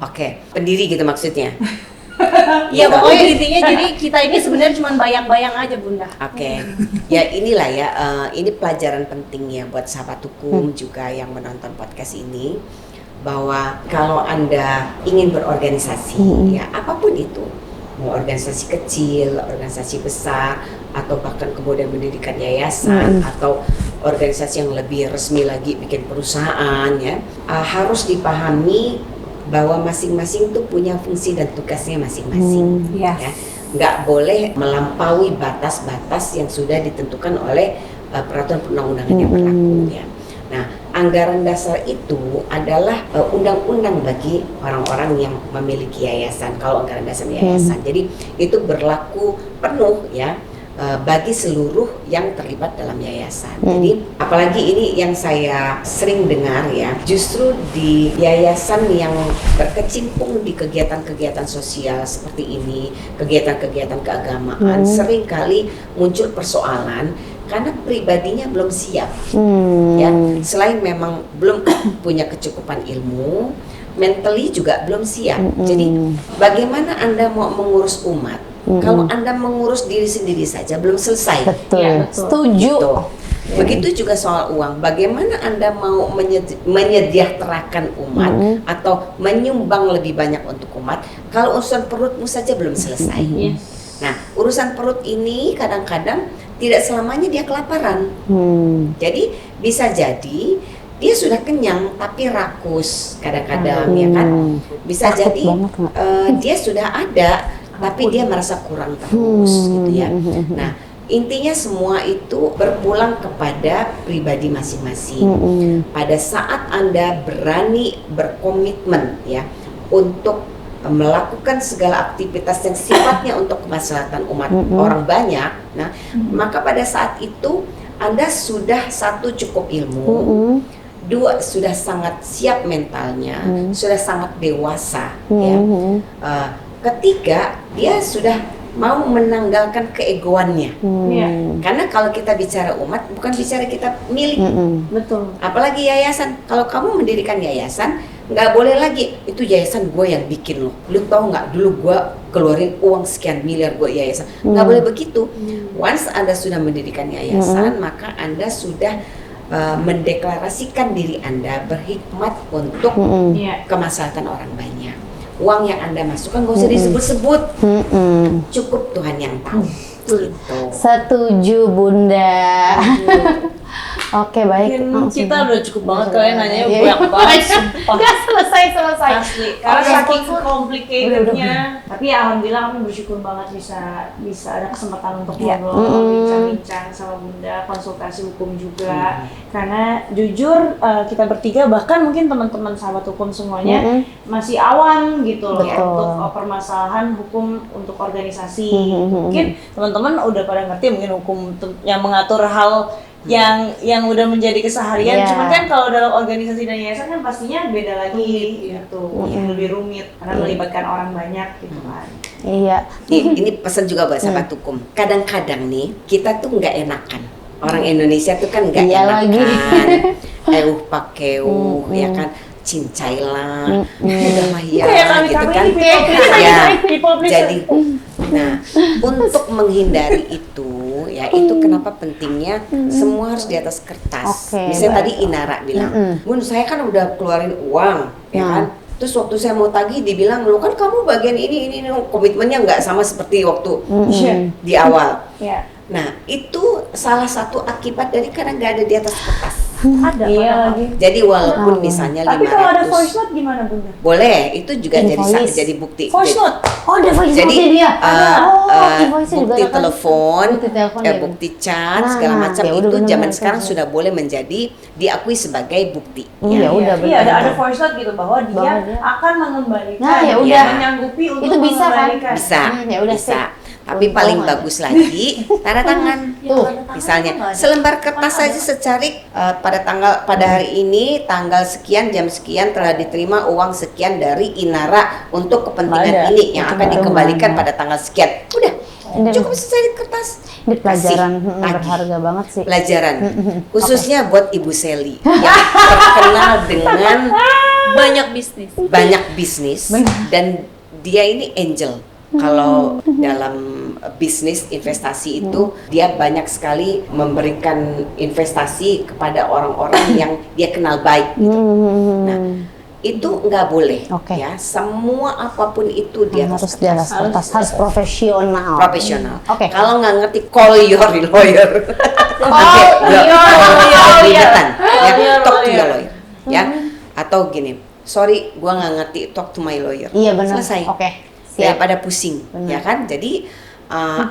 oke, pendiri gitu maksudnya. Ya Gitu. pokoknya intinya jadi kita ini sebenarnya cuma bayang-bayang aja Bunda. Oke, ya inilah ya, ini pelajaran penting ya buat sahabat hukum juga yang menonton podcast ini, bahwa kalau Anda ingin berorganisasi, ya apapun itu, mau organisasi kecil, organisasi besar, atau bahkan kemudian mendirikan yayasan, atau organisasi yang lebih resmi lagi bikin perusahaan ya, harus dipahami bahwa masing-masing tuh punya fungsi dan tugasnya masing-masing. Iya. Ya, nggak boleh melampaui batas-batas yang sudah ditentukan oleh peraturan perundang-undangan yang berlaku ya. Nah, anggaran dasar itu adalah undang-undang bagi orang-orang yang memiliki yayasan. Kalau anggaran dasar yayasan, jadi itu berlaku penuh ya bagi seluruh yang terlibat dalam yayasan. Jadi apalagi ini yang saya sering dengar ya, justru di yayasan yang berkecimpung di kegiatan-kegiatan sosial seperti ini, kegiatan-kegiatan keagamaan, sering kali muncul persoalan karena pribadinya belum siap. Ya, selain memang belum punya kecukupan ilmu, mentally juga belum siap. Jadi bagaimana Anda mau mengurus umat kalau Anda mengurus diri sendiri saja belum selesai? Betul. Iya, betul. Setuju. Gitu. Begitu juga soal uang. Bagaimana Anda mau menyejahterakan umat atau menyumbang lebih banyak untuk umat kalau urusan perutmu saja belum selesai? Yes. Nah, urusan perut ini kadang-kadang tidak selamanya dia kelaparan. Jadi bisa jadi dia sudah kenyang tapi rakus kadang-kadang ya kan. Bisa Takut jadi banget, Mak. dia sudah ada tapi dia merasa kurang terus gitu ya. Nah, intinya semua itu berpulang kepada pribadi masing-masing. Pada saat Anda berani berkomitmen ya untuk melakukan segala aktivitas yang sifatnya untuk kemaslahatan umat orang banyak, nah maka pada saat itu Anda sudah satu cukup ilmu, dua sudah sangat siap mentalnya, sudah sangat dewasa ya. Ketiga, dia sudah mau menanggalkan keegoannya. Iya, Karena kalau kita bicara umat, bukan bicara kita milik. betul. Apalagi yayasan. Kalau kamu mendirikan yayasan, nggak boleh lagi itu yayasan gue yang bikin loh. Lu tahu nggak? Dulu gue keluarin uang sekian miliar gue yayasan. Nggak boleh begitu. Once Anda sudah mendirikan yayasan, maka Anda sudah mendeklarasikan diri Anda berhikmat untuk Iya. kemaslahatan orang banyak. Uang yang Anda masukkan nggak usah disebut-sebut. Cukup Tuhan yang tahu. Gitu. Setuju Bunda. Oke baik. Mungkin kita udah cukup banget, Udah kalian cukup nanya banget. banyak banget, sumpah. Nggak selesai. Asli, karena Oke. saking complicatednya. Tapi ya alhamdulillah kami bersyukur banget bisa ada kesempatan untuk Iya. ngobrol, bincang-bincang sama Bunda, konsultasi hukum juga. Karena jujur kita bertiga, bahkan mungkin teman-teman sahabat hukum semuanya masih awam gitu loh Betul. untuk permasalahan hukum untuk organisasi. Mungkin teman-teman udah pada ngerti mungkin hukum yang mengatur hal yang udah menjadi keseharian. Iya. Cuman kan kalau dalam organisasi dan yayasan kan pastinya beda lagi gitu, lebih rumit karena melibatkan orang banyak gitu kan. Iya. Ini pesan juga buat sahabat hukum. Kadang-kadang nih kita tuh nggak enakan. Orang Indonesia tuh kan nggak Iya enakan. lagi. Pakeu, ya kan, cincailah, udah mah ya, Kayak gitu kami kan. ini people pleaser, Ya, people pleaser. jadi, nah untuk menghindari itu, ya itu kenapa pentingnya semua harus di atas kertas. Oke, Misalnya baik. tadi Inara bilang, Bun saya kan udah keluarin uang, ya kan. Terus waktu saya mau tagih dibilang, lo kan kamu bagian ini komitmennya nggak sama seperti waktu di awal. Ya. Nah, itu salah satu akibat dari karena nggak ada di atas kertas. Ada Iya padahal. lagi. Jadi walaupun misalnya 500. Tapi kalau ada voice note gimana Bunda? Boleh, itu juga Invoice. jadi bukti. Voice note? Oh, ada voice Jadi note dia. Invoice-nya juga bukti ada kan? telepon, Bukti telepon, ya. bukti chat, Nah, segala macam ya udah itu bener-bener zaman itu sekarang bener. sudah boleh menjadi diakui sebagai bukti. Iya, udah Iya, benar. ada voice note gitu bahwa dia Bahwa dia- akan mengembalikan. Nah, ya dia udah. menyanggupi untuk Itu bisa kan? mengembalikan. Bisa, Ya udah bisa. sip. Tapi Untung paling aja. bagus lagi tanda tangan. Tuh, Misalnya selembar kertas saja secarik pada hari ini tanggal sekian jam sekian telah diterima uang sekian dari Inara untuk kepentingan Ada. ini yang Itu akan baru dikembalikan mana. pada tanggal sekian. Udah, Dan- cukup secarik kertas. Ini pelajaran Kasih, tagih. berharga banget sih. Pelajaran khususnya buat Ibu Sally yang terkenal dengan Banyak bisnis. banyak bisnis dan dia ini angel. Kalau dalam bisnis investasi itu dia banyak sekali memberikan investasi kepada orang-orang yang dia kenal baik gitu. Nah, itu nggak boleh Oke. ya. Semua apapun itu di atas Harus di atas kertas, harus profesional. profesional. Oke. Kalau nggak ngerti call your lawyer. Ribet-ribetan. Ya, talk to your lawyer. Ya. Atau gini, sorry, gua nggak ngerti, talk to my lawyer. Iya benar. Selesai. Oke. Siap. Daripada pusing, ya kan? Jadi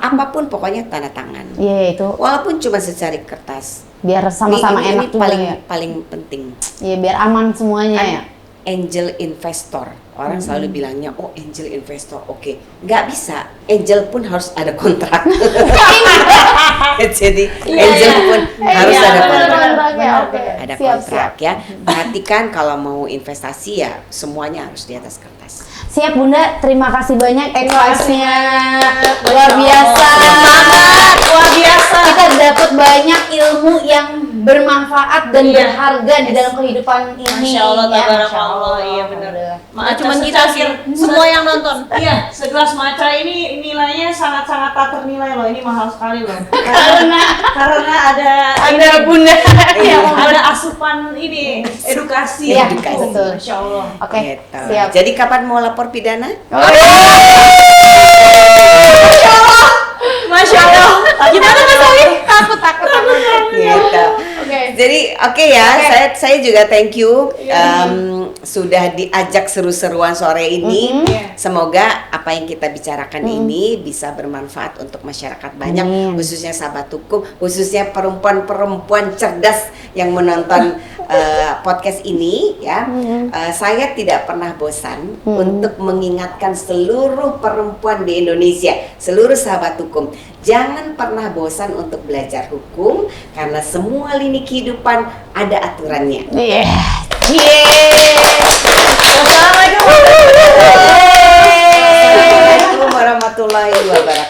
apapun pokoknya tanda tangan. Iya itu. Walaupun cuma secarik kertas. Biar sama-sama Ini enak juga paling ya. paling penting. Iya biar aman semuanya Kan ya. angel investor. Orang selalu bilangnya, oh angel investor, oke. Nggak bisa. Angel pun harus ada kontrak. Jadi angel pun harus Iya, ada benar, kontrak. kontraknya, oke. Ada Siap, kontrak ya. Perhatikan kalau mau investasi ya semuanya harus di atas kertas. Siap Bunda, terima kasih banyak advice-nya. Masya Luar biasa. Allah. Luar biasa. Kita dapat banyak ilmu yang bermanfaat dan Iya. berharga di dalam kehidupan ini. Masya Allah, ya. tabarakallah. Iya benar. Nggak cuma kita sih, semua yang nonton. Iya, segelas matcha ini nilainya sangat-sangat tak ternilai loh. Ini mahal sekali loh. Karena ada Bunda. ada asupan ini edukasi. Iya, gitu. betul. Masya Allah. Oke, Gitu. siap. Jadi kapan mau lapor pidana? Masya Allah. Gimana Mas Ali? Takut. Gitu. Oke. Jadi oke ya, saya juga thank you sudah diajak seru-seruan sore ini. Semoga apa yang kita bicarakan ini bisa bermanfaat untuk masyarakat banyak, Amin. khususnya sahabat hukum, khususnya perempuan-perempuan cerdas yang menonton podcast ini ya. Saya tidak pernah bosan untuk mengingatkan seluruh perempuan di Indonesia, seluruh sahabat hukum, jangan pernah bosan untuk belajar hukum karena semua lini kehidupan ada aturannya. Iya. Assalamualaikum warahmatullahi wabarakatuh.